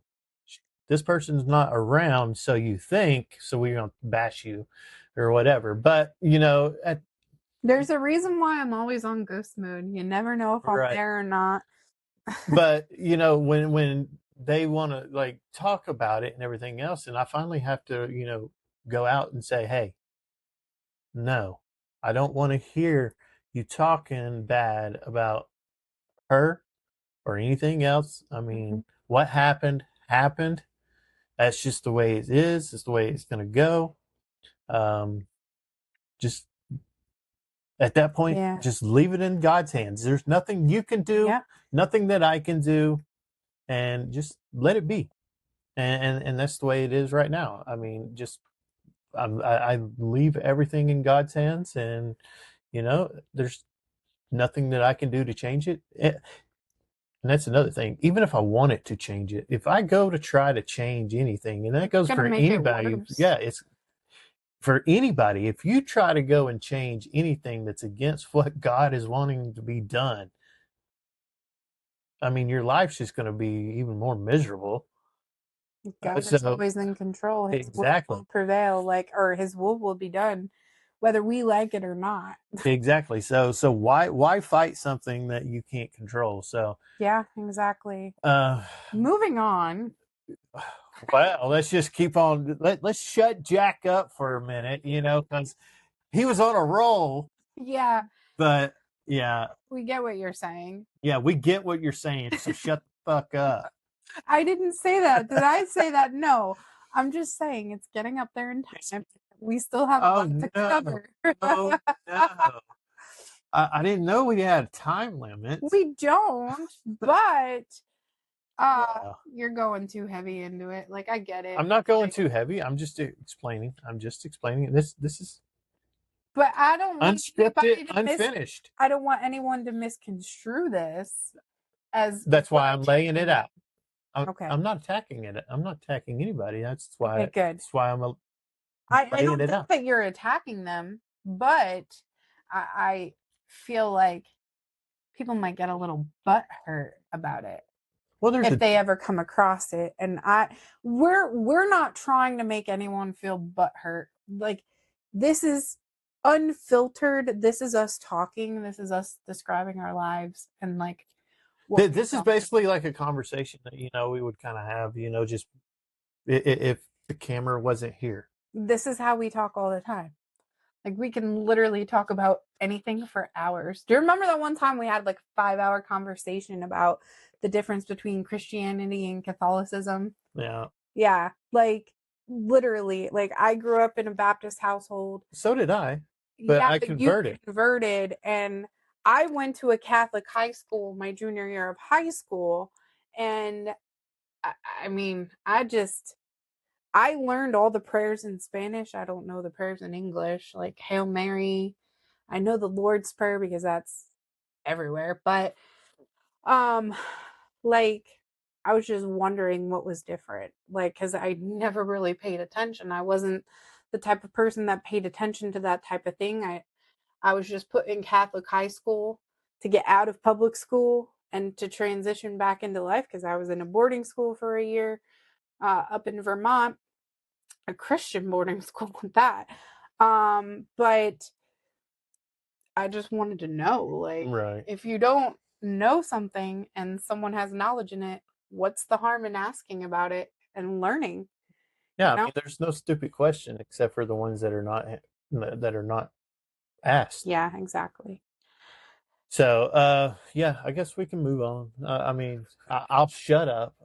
Speaker 3: this person's not around, so you think, so we're going to bash you or whatever. But,
Speaker 4: There's a reason why I'm always on ghost mode. You never know if I'm
Speaker 3: right.
Speaker 4: there or not.
Speaker 3: But, when they want to like talk about it and everything else, and I finally have to, go out and say, hey, no, I don't want to hear you talking bad about her or anything else. I
Speaker 4: Mhm.
Speaker 3: mean, what happened, happened. That's just the way it is. It's the way it's going to go. Just at that point,
Speaker 4: Yeah.
Speaker 3: just leave it in God's hands. There's nothing you can do,
Speaker 4: Yeah.
Speaker 3: nothing that I can do, and just let it be. And that's the way it is right now. I mean, just I leave everything in God's hands, and there's nothing that I can do to change it. And that's another thing. Even if I wanted to change it, if I go to try to change anything, and that goes
Speaker 4: Gonna
Speaker 3: for
Speaker 4: make it
Speaker 3: anybody,
Speaker 4: worse.
Speaker 3: yeah, it's for anybody. If you try to go and change anything that's against what God is wanting to be done, I mean, your life's just going to be even more miserable.
Speaker 4: God is
Speaker 3: So
Speaker 4: always in control. His will
Speaker 3: exactly,
Speaker 4: will prevail, or his will be done, whether we like it or not.
Speaker 3: exactly. So why fight something that you can't control? So
Speaker 4: Yeah, exactly.
Speaker 3: uh,
Speaker 4: Moving on.
Speaker 3: well, let's just keep on. Let's shut Jack up for a minute, because he was on a roll.
Speaker 4: Yeah,
Speaker 3: But yeah,
Speaker 4: we get what you're saying.
Speaker 3: yeah, we get what you're saying. So shut the fuck up.
Speaker 4: I didn't say that. Did I say that? No. I'm just saying it's getting up there in time. We still have a
Speaker 3: Oh
Speaker 4: lot to
Speaker 3: no,
Speaker 4: cover.
Speaker 3: no, no. I didn't know we had a time limit.
Speaker 4: We don't, but
Speaker 3: Yeah.
Speaker 4: you're going too heavy into it. Like, I get it.
Speaker 3: I'm not going too heavy. I'm just explaining. This is
Speaker 4: But I don't want
Speaker 3: unscripted,
Speaker 4: anybody to
Speaker 3: unfinished.
Speaker 4: I don't want anyone to misconstrue this as
Speaker 3: That's
Speaker 4: what
Speaker 3: why I'm laying it out.
Speaker 4: Okay.
Speaker 3: I'm not attacking it. I'm not attacking anybody. That's why.
Speaker 4: Okay, good.
Speaker 3: That's why I'm
Speaker 4: I
Speaker 3: laying
Speaker 4: don't
Speaker 3: it
Speaker 4: think
Speaker 3: out.
Speaker 4: that you're attacking them, but I feel like people might get a little butthurt about it
Speaker 3: Well,
Speaker 4: if they ever come across it. And we're not trying to make anyone feel butthurt. Like, this is unfiltered. This is us talking. This is us describing our lives, and like
Speaker 3: This is basically like a conversation that we would kind of have. Just if the camera wasn't here.
Speaker 4: This is how we talk all the time. Like, we can literally talk about anything for hours. Do you remember that one time we had like a 5-hour conversation about the difference between Christianity and Catholicism?
Speaker 3: Yeah.
Speaker 4: Yeah, like literally. Like, I grew up in a Baptist household.
Speaker 3: So did I, but
Speaker 4: Yeah,
Speaker 3: I
Speaker 4: but
Speaker 3: converted.
Speaker 4: you converted, and I went to a Catholic high school my junior year of high school, and I mean, I learned all the prayers in Spanish. I don't know the prayers in English, like Hail Mary. I know the Lord's Prayer because that's everywhere. But like, I was just wondering what was different. Like, because I never really paid attention. I wasn't the type of person that paid attention to that type of thing. I was just put in Catholic high school to get out of public school and to transition back into life, because I was in a boarding school for a year up in Vermont, a Christian boarding school with that. But I just wanted to know, like,
Speaker 3: Right.
Speaker 4: if you don't know something and someone has knowledge in it, what's the harm in asking about it and learning?
Speaker 3: Yeah, I mean, there's no stupid question except for the ones that are not asked.
Speaker 4: Yeah, exactly.
Speaker 3: So, yeah, I guess we can move on. I mean, I'll shut up.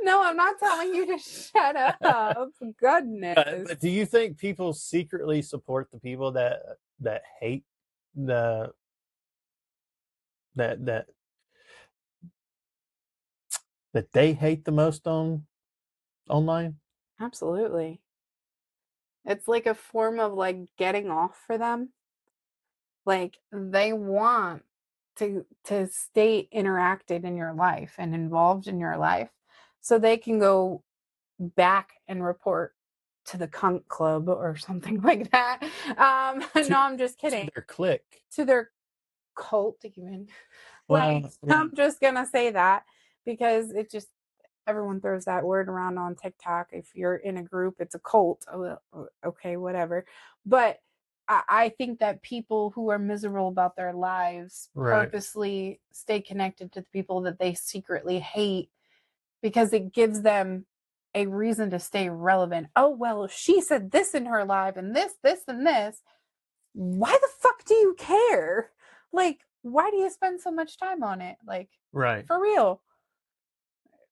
Speaker 4: No, I'm not telling you to shut up. Goodness.
Speaker 3: But do you think people secretly support the people that hate the that they hate the most online?
Speaker 4: Absolutely. It's like a form of like getting off for them. Like, they want to stay interacted in your life and involved in your life so they can go back and report to the cunt club or something like that. No, I'm just kidding.
Speaker 3: To their clique.
Speaker 4: To their cult even.
Speaker 3: Well,
Speaker 4: Like, I'm just gonna say that because it just, everyone throws that word around on TikTok. If you're in a group, it's a cult. Oh, okay, whatever. But I think that people who are miserable about their lives purposely stay connected to the people that they secretly hate because it gives them a reason to stay relevant. Oh, well, she said this in her life and this, and this. Why the fuck do you care? Like, why do you spend so much time on it? Like, for real.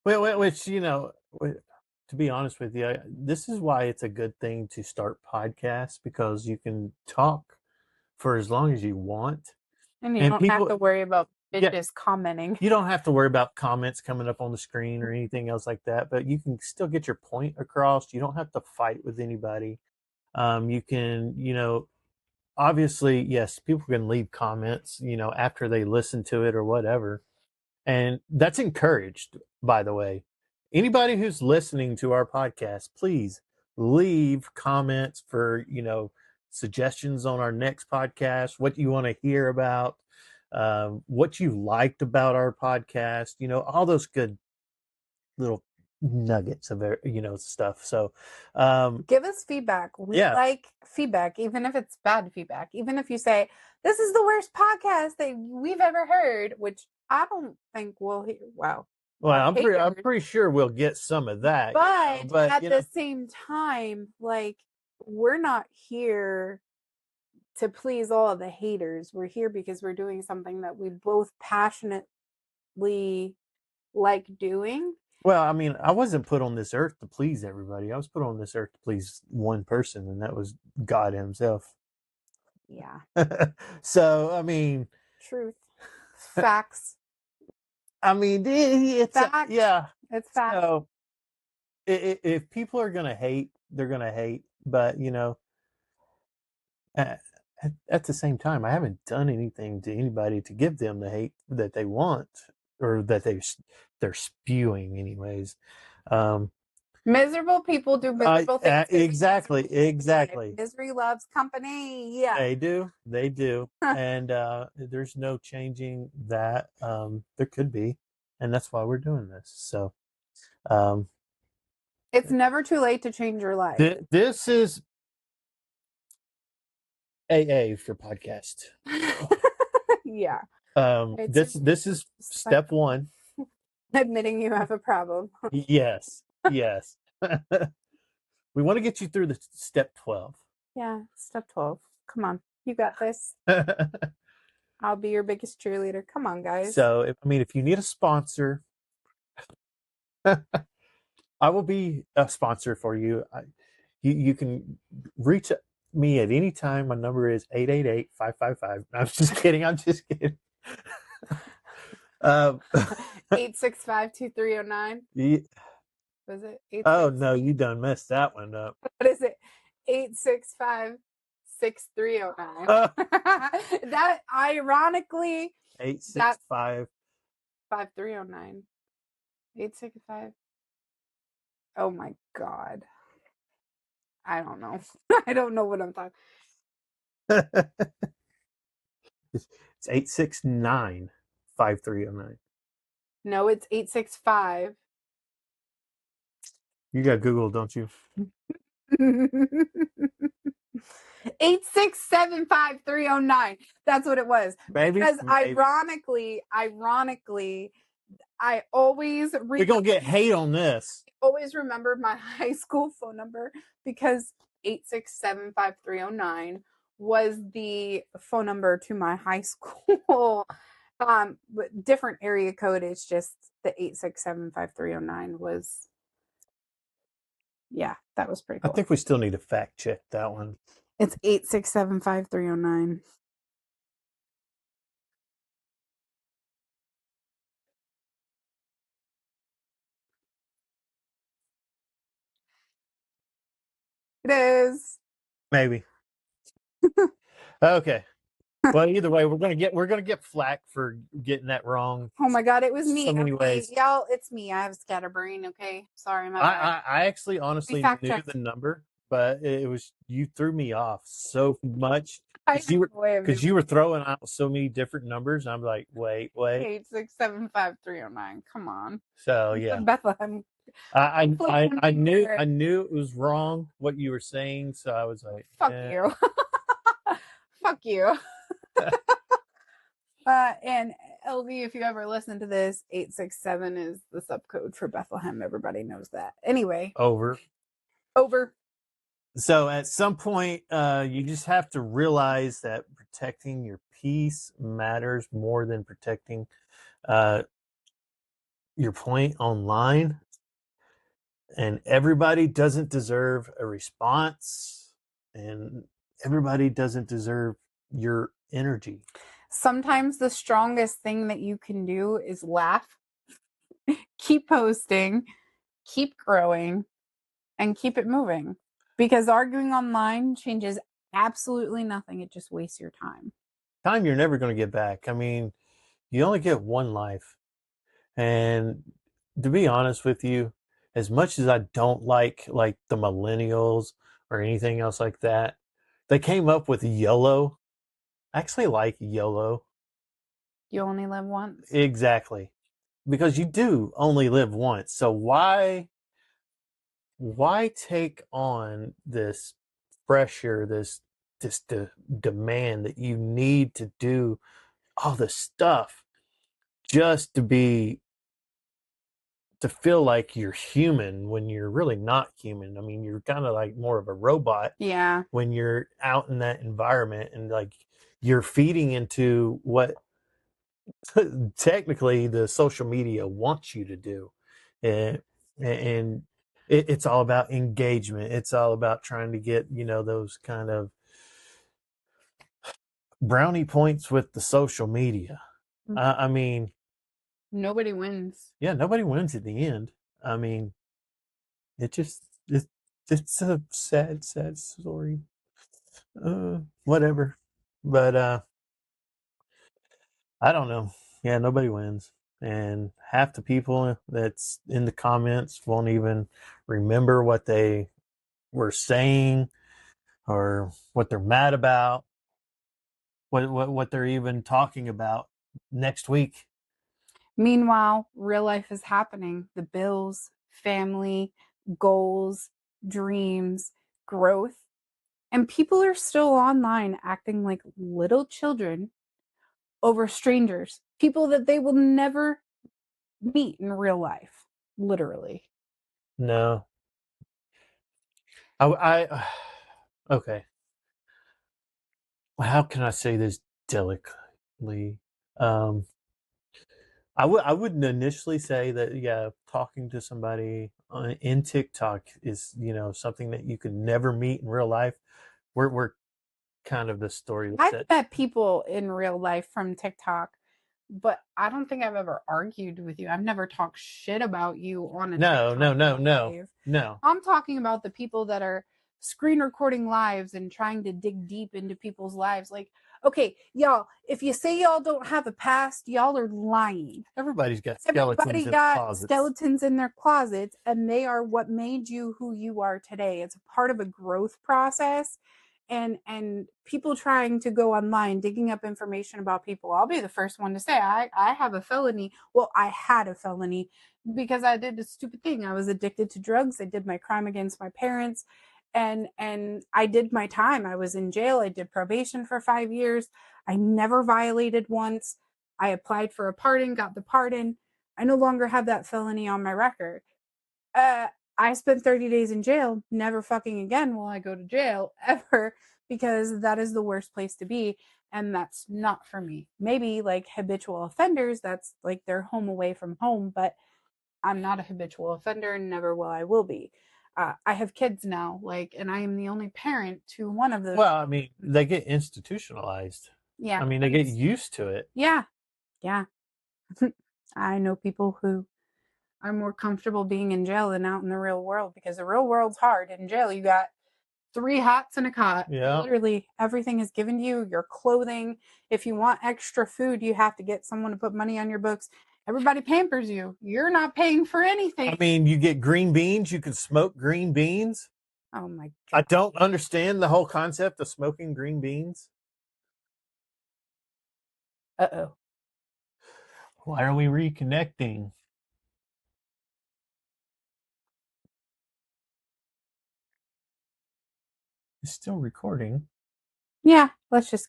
Speaker 3: Which, to be honest with you, this is why it's a good thing to start podcasts, because you can talk for as long as you want.
Speaker 4: And you don't have to worry about bitches commenting.
Speaker 3: You don't have to worry about comments coming up on the screen or anything else like that, but you can still get your point across. You don't have to fight with anybody. You can, obviously, yes, people can leave comments, after they listen to it or whatever. And that's encouraged, by the way. Anybody who's listening to our podcast, please leave comments for, suggestions on our next podcast, what you want to hear about, what you liked about our podcast, all those good little nuggets of, stuff. So,
Speaker 4: Give us feedback. We
Speaker 3: yeah.
Speaker 4: like feedback, even if it's bad feedback. Even if you say, this is the worst podcast that we've ever heard, which I don't think we'll hear. Wow.
Speaker 3: Well, I'm pretty sure we'll get some of that.
Speaker 4: But at the same time, like, we're not here to please all of the haters. We're here because we're doing something that we both passionately like doing.
Speaker 3: Well, I mean, I wasn't put on this earth to please everybody. I was put on this earth to please one person, and that was God himself.
Speaker 4: Yeah.
Speaker 3: So, I mean,
Speaker 4: Truth. Facts.
Speaker 3: I mean, it's
Speaker 4: Fact.
Speaker 3: yeah.
Speaker 4: It's fact.
Speaker 3: So, if people are gonna hate, they're gonna hate. But at the same time, I haven't done anything to anybody to give them the hate that they want or that they're spewing, anyways.
Speaker 4: Miserable people do miserable things.
Speaker 3: Exactly.
Speaker 4: Misery loves company. Yeah.
Speaker 3: They do. And there's no changing that. There could be, and that's why we're doing this. So
Speaker 4: it's never too late to change your life.
Speaker 3: This is AA for podcast.
Speaker 4: Yeah.
Speaker 3: This is step one.
Speaker 4: Admitting you have a problem.
Speaker 3: Yes. We want to get you through the step 12.
Speaker 4: Yeah, step 12. Come on. You got this. I'll be your biggest cheerleader. Come on, guys.
Speaker 3: So, if you need a sponsor, I will be a sponsor for you. You can reach me at any time. My number is 888-555. I'm just kidding.
Speaker 4: 865-2309.
Speaker 3: Yeah.
Speaker 4: Was it?
Speaker 3: Oh, no, you done messed that one up.
Speaker 4: What is it? 865-6309. That ironically
Speaker 3: 865
Speaker 4: 5309. 865. Oh my God. I don't know. I don't know what I'm talking.
Speaker 3: It's 869-5309.
Speaker 4: No, it's 865.
Speaker 3: You got Google, don't you?
Speaker 4: 8675309. That's what it was.
Speaker 3: Maybe.
Speaker 4: Because ironically, I always
Speaker 3: we're gonna get hate on this.
Speaker 4: Always remembered my high school phone number because 8675309 was the phone number to my high school. But different area code. It's just the 8675309 was. Yeah, that was pretty cool.
Speaker 3: I think we still need to fact check that one.
Speaker 4: It's 8675309. It is.
Speaker 3: Maybe. Okay. Well, either way, we're gonna get flack for getting that wrong.
Speaker 4: Oh my God, it was me.
Speaker 3: So many ways.
Speaker 4: Y'all, it's me. I have scatterbrain. Okay, sorry, my bad.
Speaker 3: I actually honestly knew the number, but it was you threw me off so much because you were throwing out so many different numbers. I'm like, wait.
Speaker 4: 8675309. Come on.
Speaker 3: So yeah,
Speaker 4: Bethlehem.
Speaker 3: I knew it was wrong what you were saying, so I was like,
Speaker 4: fuck you. Fuck you. And LV, if you ever listen to this, 867 is the subcode for Bethlehem. Everybody knows that. Anyway.
Speaker 3: Over. So at some point, you just have to realize that protecting your peace matters more than protecting your point online. And everybody doesn't deserve a response, and everybody doesn't deserve your energy.
Speaker 4: Sometimes the strongest thing that you can do is laugh, keep posting, keep growing, and keep it moving. Because arguing online changes absolutely nothing. It just wastes your time.
Speaker 3: Time you're never going to get back. I mean, you only get one life. And to be honest with you, as much as I don't like the millennials or anything else like that, they came up with YOLO. I actually like YOLO.
Speaker 4: You only live once.
Speaker 3: Exactly. Because you do only live once. So why take on this pressure, this demand that you need to do all this stuff just to feel like you're human when you're really not human. I mean, you're kind of like more of a robot.
Speaker 4: Yeah.
Speaker 3: When you're out in that environment and like you're feeding into what technically the social media wants you to do. And it's all about engagement. It's all about trying to get, those kind of brownie points with the social media. I mean,
Speaker 4: nobody wins.
Speaker 3: Yeah, nobody wins at the end. I mean, it's a sad story. Whatever. But I don't know. Yeah, nobody wins. And half the people that's in the comments won't even remember what they were saying or what they're mad about, what they're even talking about next week.
Speaker 4: Meanwhile, real life is happening. The bills, family, goals, dreams, growth. And people are still online acting like little children over strangers, people that they will never meet in real life, literally.
Speaker 3: No. I okay. How can I say this delicately? I wouldn't initially say that, yeah, talking to somebody in TikTok is, something that you could never meet in real life. We're kind of the story that's
Speaker 4: I've met people in real life from TikTok, but I don't think I've ever argued with you. I've never talked shit about you on a TikTok live.
Speaker 3: No.
Speaker 4: I'm talking about the people that are screen recording lives and trying to dig deep into people's lives. Like, okay, y'all, if you say y'all don't have a past, y'all are lying.
Speaker 3: Everybody's got skeletons
Speaker 4: skeletons in their closets, and they are what made you who you are today. It's a part of a growth process. And people trying to go online digging up information about people. I'll be the first one to say I have a felony. Well, I had a felony because I did a stupid thing. I was addicted to drugs. I did my crime against my parents, and I did my time. I was in jail. I did probation for 5 years. I never violated once. I applied for a pardon, got the pardon. I no longer have that felony on my record. I spent 30 days in jail. Never fucking again will I go to jail ever, because that is the worst place to be. And that's not for me. Maybe like habitual offenders, that's like their home away from home, but I'm not a habitual offender and never will be. I have kids now, and I am the only parent to one of those.
Speaker 3: Well, I mean, they get institutionalized.
Speaker 4: Yeah.
Speaker 3: I mean, they get used to it.
Speaker 4: Yeah. Yeah. I know people who are more comfortable being in jail than out in the real world, because the real world's hard. In jail, you got 3 hots and a cot.
Speaker 3: Yeah.
Speaker 4: Literally everything is given to you, your clothing. If you want extra food, you have to get someone to put money on your books. Everybody pampers you. You're not paying for anything.
Speaker 3: I mean, you get green beans. You can smoke green beans.
Speaker 4: Oh my God.
Speaker 3: I don't understand the whole concept of smoking green beans.
Speaker 4: Uh-oh.
Speaker 3: Why are we reconnecting? It's still recording.
Speaker 4: Yeah, let's just.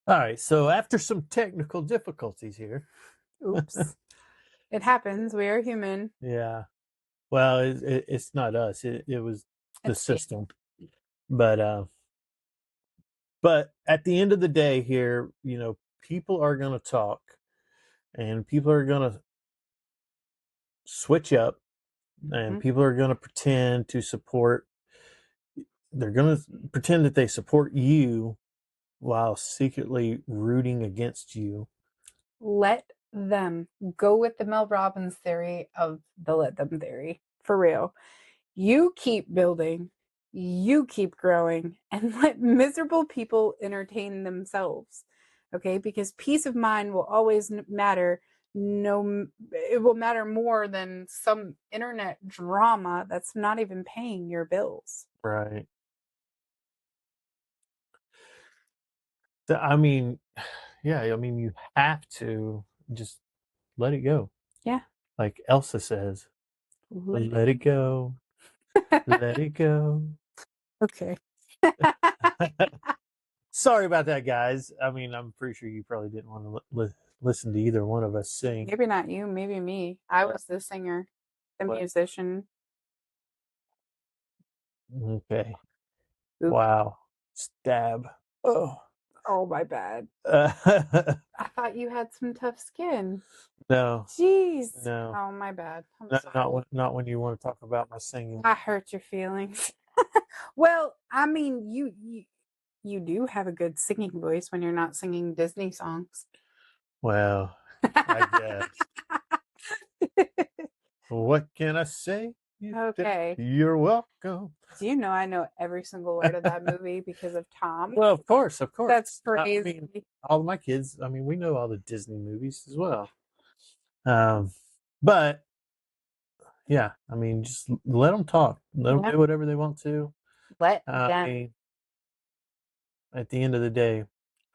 Speaker 3: All right. So after some technical difficulties here.
Speaker 4: Oops. It happens. We are human.
Speaker 3: Yeah. Well, it's not us. It was the system. But at the end of the day here, people are going to talk, and people are going to switch up, and people are going to pretend to support. They're going to pretend that they support you while secretly rooting against you.
Speaker 4: Let them go with the Mel Robbins theory of the let them theory. For real. You keep building, you keep growing, and let miserable people entertain themselves. Okay? Because peace of mind will always matter. No, it will matter more than some internet drama that's not even paying your bills.
Speaker 3: Right. I mean, yeah, I mean, you have to just let it go.
Speaker 4: Yeah.
Speaker 3: Like Elsa says, let it go, let it go.
Speaker 4: Okay.
Speaker 3: Sorry about that, guys. I mean, I'm pretty sure you probably didn't want to listen to either one of us sing.
Speaker 4: Maybe not you, maybe me. I was the singer, the
Speaker 3: What?
Speaker 4: musician.
Speaker 3: Okay.
Speaker 4: Oops.
Speaker 3: Wow. Stab. Oh.
Speaker 4: Oh, my bad.
Speaker 3: Uh,
Speaker 4: I thought you had some tough skin.
Speaker 3: no,
Speaker 4: Jeez.
Speaker 3: no,
Speaker 4: Oh, my bad. I'm
Speaker 3: not
Speaker 4: sorry.
Speaker 3: not when you want to talk about my singing.
Speaker 4: I hurt your feelings. Well, I mean, you do have a good singing voice when you're not singing Disney songs.
Speaker 3: Well, I guess. What can I say?
Speaker 4: Okay.
Speaker 3: You're welcome.
Speaker 4: Do you know I know every single word of that movie because of Tom?
Speaker 3: Well, of course, of course.
Speaker 4: That's
Speaker 3: I
Speaker 4: crazy.
Speaker 3: mean, all of my kids. I mean, we know all the Disney movies as well. But yeah, I mean, just let them talk. Let them
Speaker 4: Yep.
Speaker 3: do whatever they want to.
Speaker 4: Let
Speaker 3: I
Speaker 4: them.
Speaker 3: mean, at the end of the day,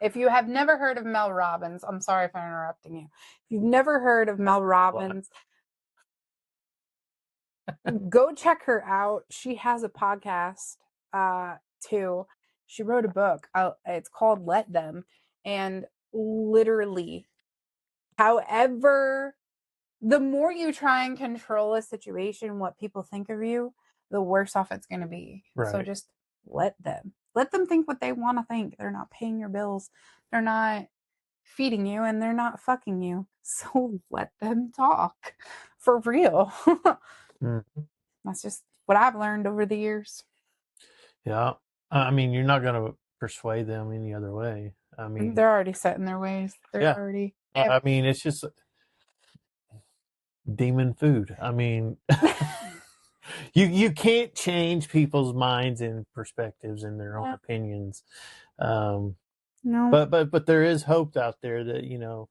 Speaker 4: If you have never heard of Mel Robbins, I'm sorry if I'm interrupting you. If you've never heard of Mel Robbins, go check her out. She has a podcast too. She wrote a book. It's called Let Them. And literally, however, the more you try and control a situation, what people think of you, the worse off it's going to be. So
Speaker 3: right?
Speaker 4: just let them. Let them think what they want to think. They're not paying your bills. They're not feeding you and they're not fucking you. So let them talk for real.
Speaker 3: Mm.
Speaker 4: That's just what I've learned over the years.
Speaker 3: Yeah, I mean, you're not going to persuade them any other way. I mean,
Speaker 4: They're already set in their ways. They're
Speaker 3: yeah.
Speaker 4: already.
Speaker 3: I mean, it's just demon food. I mean, you can't change people's minds and perspectives and their own opinions.
Speaker 4: No.
Speaker 3: But there is hope out there that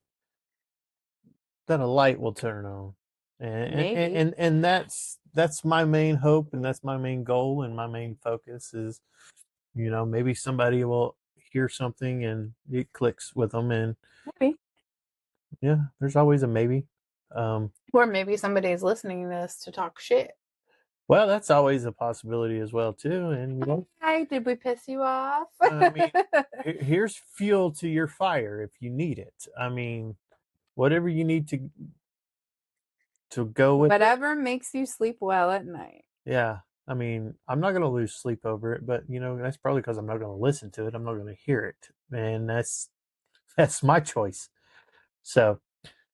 Speaker 3: that a light will turn on,
Speaker 4: Maybe.
Speaker 3: and that's my main hope, and that's my main goal, and my main focus is maybe somebody will hear something and it clicks with them, and
Speaker 4: Maybe.
Speaker 3: yeah, there's always a maybe.
Speaker 4: Or maybe somebody's listening to this to talk shit.
Speaker 3: Well, that's always a possibility as well too, and
Speaker 4: Hi, did we piss you off?
Speaker 3: I mean, here's fuel to your fire if you need it. I mean, whatever you need to go with it.
Speaker 4: Whatever makes you sleep well at night.
Speaker 3: Yeah. I mean, I'm not going to lose sleep over it, but that's probably because I'm not going to listen to it. I'm not going to hear it. And that's my choice. So,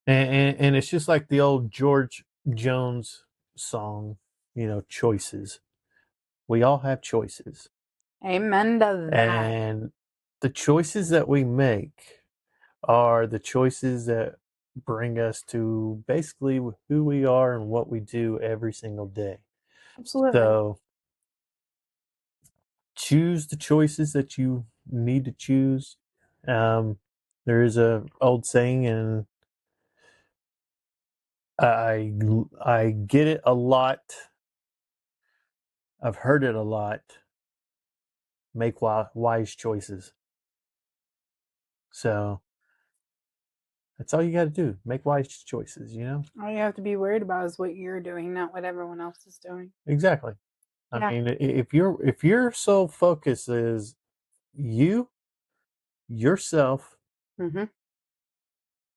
Speaker 3: and it's just like the old George Jones song, choices. We all have choices.
Speaker 4: Amen to that.
Speaker 3: And the choices that we make are the choices that bring us to basically who we are and what we do every single day.
Speaker 4: Absolutely.
Speaker 3: So choose the choices that you need to choose. There is a old saying, and I get it a lot. I've heard it a lot. Make wise choices. So that's all you got to do. Make wise choices.
Speaker 4: All you have to be worried about is what you're doing, not what everyone else is doing.
Speaker 3: Exactly.
Speaker 4: Yeah.
Speaker 3: I mean, if your sole focus is you, yourself,
Speaker 4: Mm-hmm.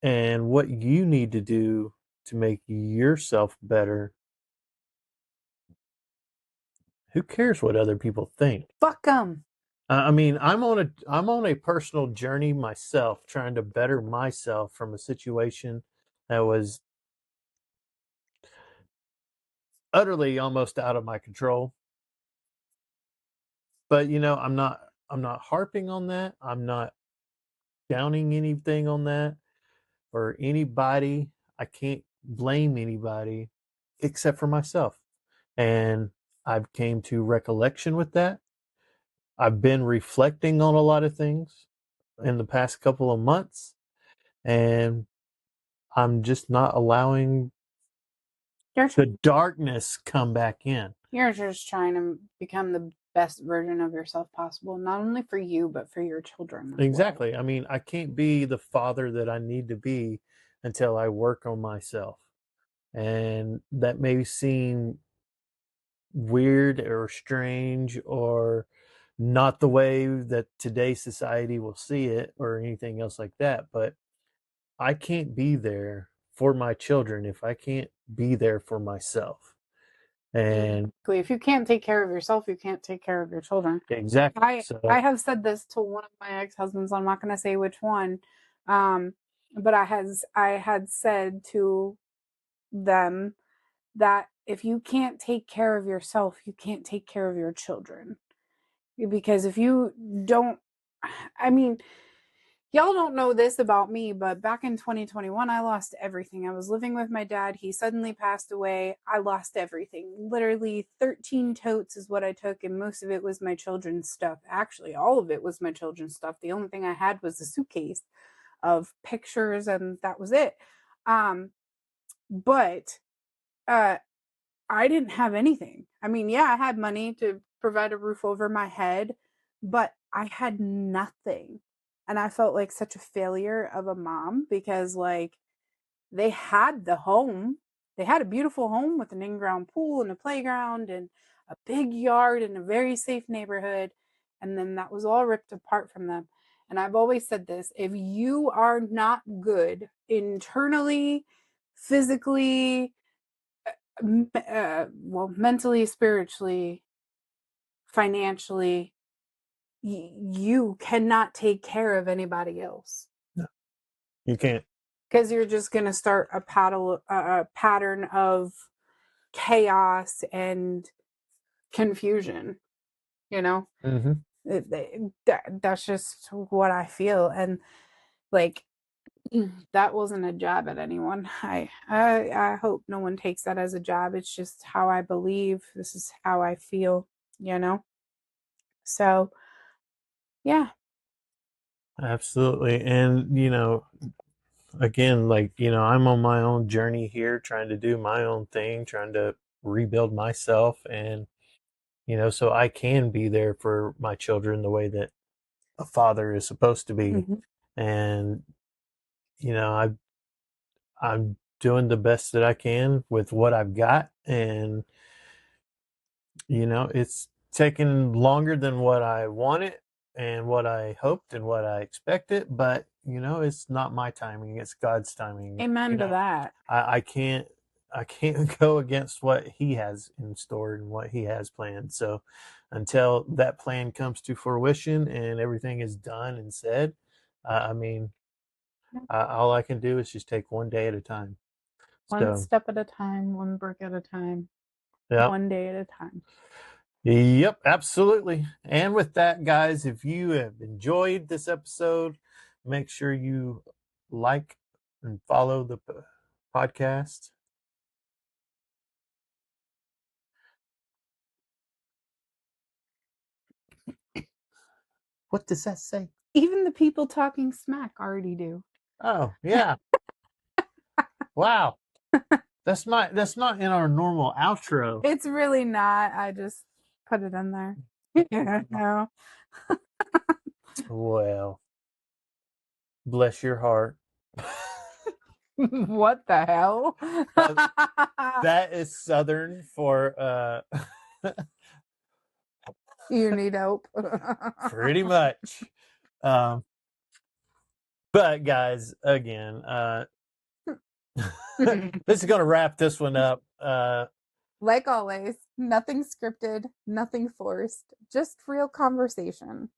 Speaker 3: and what you need to do to make yourself better, who cares what other people think?
Speaker 4: Fuck them.
Speaker 3: I mean, I'm on a personal journey myself, trying to better myself from a situation that was utterly almost out of my control. But I'm not harping on that. I'm not downing anything on that or anybody. I can't blame anybody except for myself. And I've came to recollection with that. I've been reflecting on a lot of things in the past couple of months, and I'm just not allowing the darkness come back in.
Speaker 4: You're just trying to become the best version of yourself possible, not only for you, but for your children.
Speaker 3: Exactly. I mean, I can't be the father that I need to be until I work on myself. And that may seem weird or strange or not the way that today's society will see it or anything else like that. But I can't be there for my children if I can't be there for myself. And
Speaker 4: If you can't take care of yourself, you can't take care of your children.
Speaker 3: exactly.
Speaker 4: I have said this to one of my ex-husbands. I'm not going to say which one, but I had said to them that if you can't take care of yourself, you can't take care of your children. Because if you don't, I mean, y'all don't know this about me, but back in 2021, I lost everything. I was living with my dad. He suddenly passed away. I lost everything. Literally 13 totes is what I took, and most of it was my children's stuff. Actually, all of it was my children's stuff. The only thing I had was a suitcase of pictures, and that was it. But I didn't have anything. I mean, yeah, I had money to provide a roof over my head, but I had nothing. And I felt like such a failure of a mom because, like, they had the home. They had a beautiful home with an in-ground pool and a playground and a big yard and a very safe neighborhood. And then that was all ripped apart from them. And I've always said this, if you are not good internally, physically, mentally, spiritually, financially, you cannot take care of anybody else.
Speaker 3: No, you can't.
Speaker 4: Because you're just going to start a pattern of chaos and confusion, you know?
Speaker 3: Mm-hmm.
Speaker 4: That's just what I feel. And like, that wasn't a jab at anyone. I hope no one takes that as a jab. It's just how I believe. This is how I feel, you know? So, yeah.
Speaker 3: Absolutely. And, again, like, I'm on my own journey here, trying to do my own thing, trying to rebuild myself. And, so I can be there for my children the way that a father is supposed to be.
Speaker 4: Mm-hmm.
Speaker 3: And, I'm doing the best that I can with what I've got. And, it's taken longer than what I wanted and what I hoped and what I expected, but it's not my timing, it's God's timing.
Speaker 4: Amen to that.
Speaker 3: I can't go against what he has in store and what he has planned. So until that plan comes to fruition and everything is done and said, all I can do is just take one day at a time.
Speaker 4: One step at a time, one brick at a time, one day at a time.
Speaker 3: Yep, absolutely. And with that, guys, if you have enjoyed this episode, make sure you like and follow the podcast. What does that say?
Speaker 4: Even the people talking smack already do.
Speaker 3: Oh, yeah. Wow. That's not in our normal outro.
Speaker 4: It's really not. I just put it in there. Yeah, no.
Speaker 3: Well, bless your heart.
Speaker 4: What the hell?
Speaker 3: That is Southern for
Speaker 4: You need help.
Speaker 3: pretty much. But guys, again, this is going to wrap this one up.
Speaker 4: Like always, nothing scripted, nothing forced, just real conversation.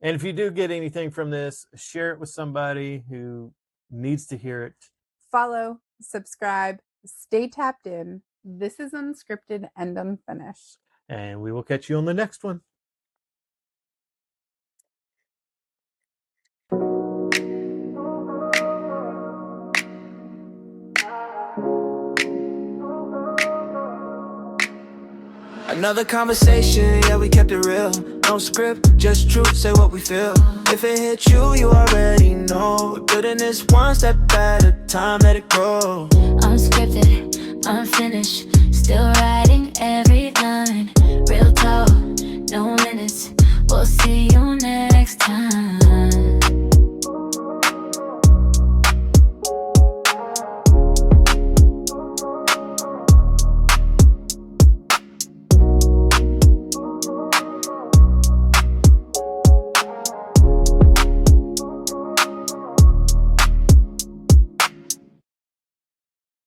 Speaker 3: And if you do get anything from this, share it with somebody who needs to hear it.
Speaker 4: Follow, subscribe, stay tapped in. This is Unscripted and Unfinished.
Speaker 3: And we will catch you on the next one.
Speaker 1: Another conversation, yeah, we kept it real. No script, just truth, say what we feel. If it hit you, you already know. We're building this one step at a time, let it grow.
Speaker 2: Unscripted, unfinished, still writing every line. Real talk, no minutes. We'll see you next time.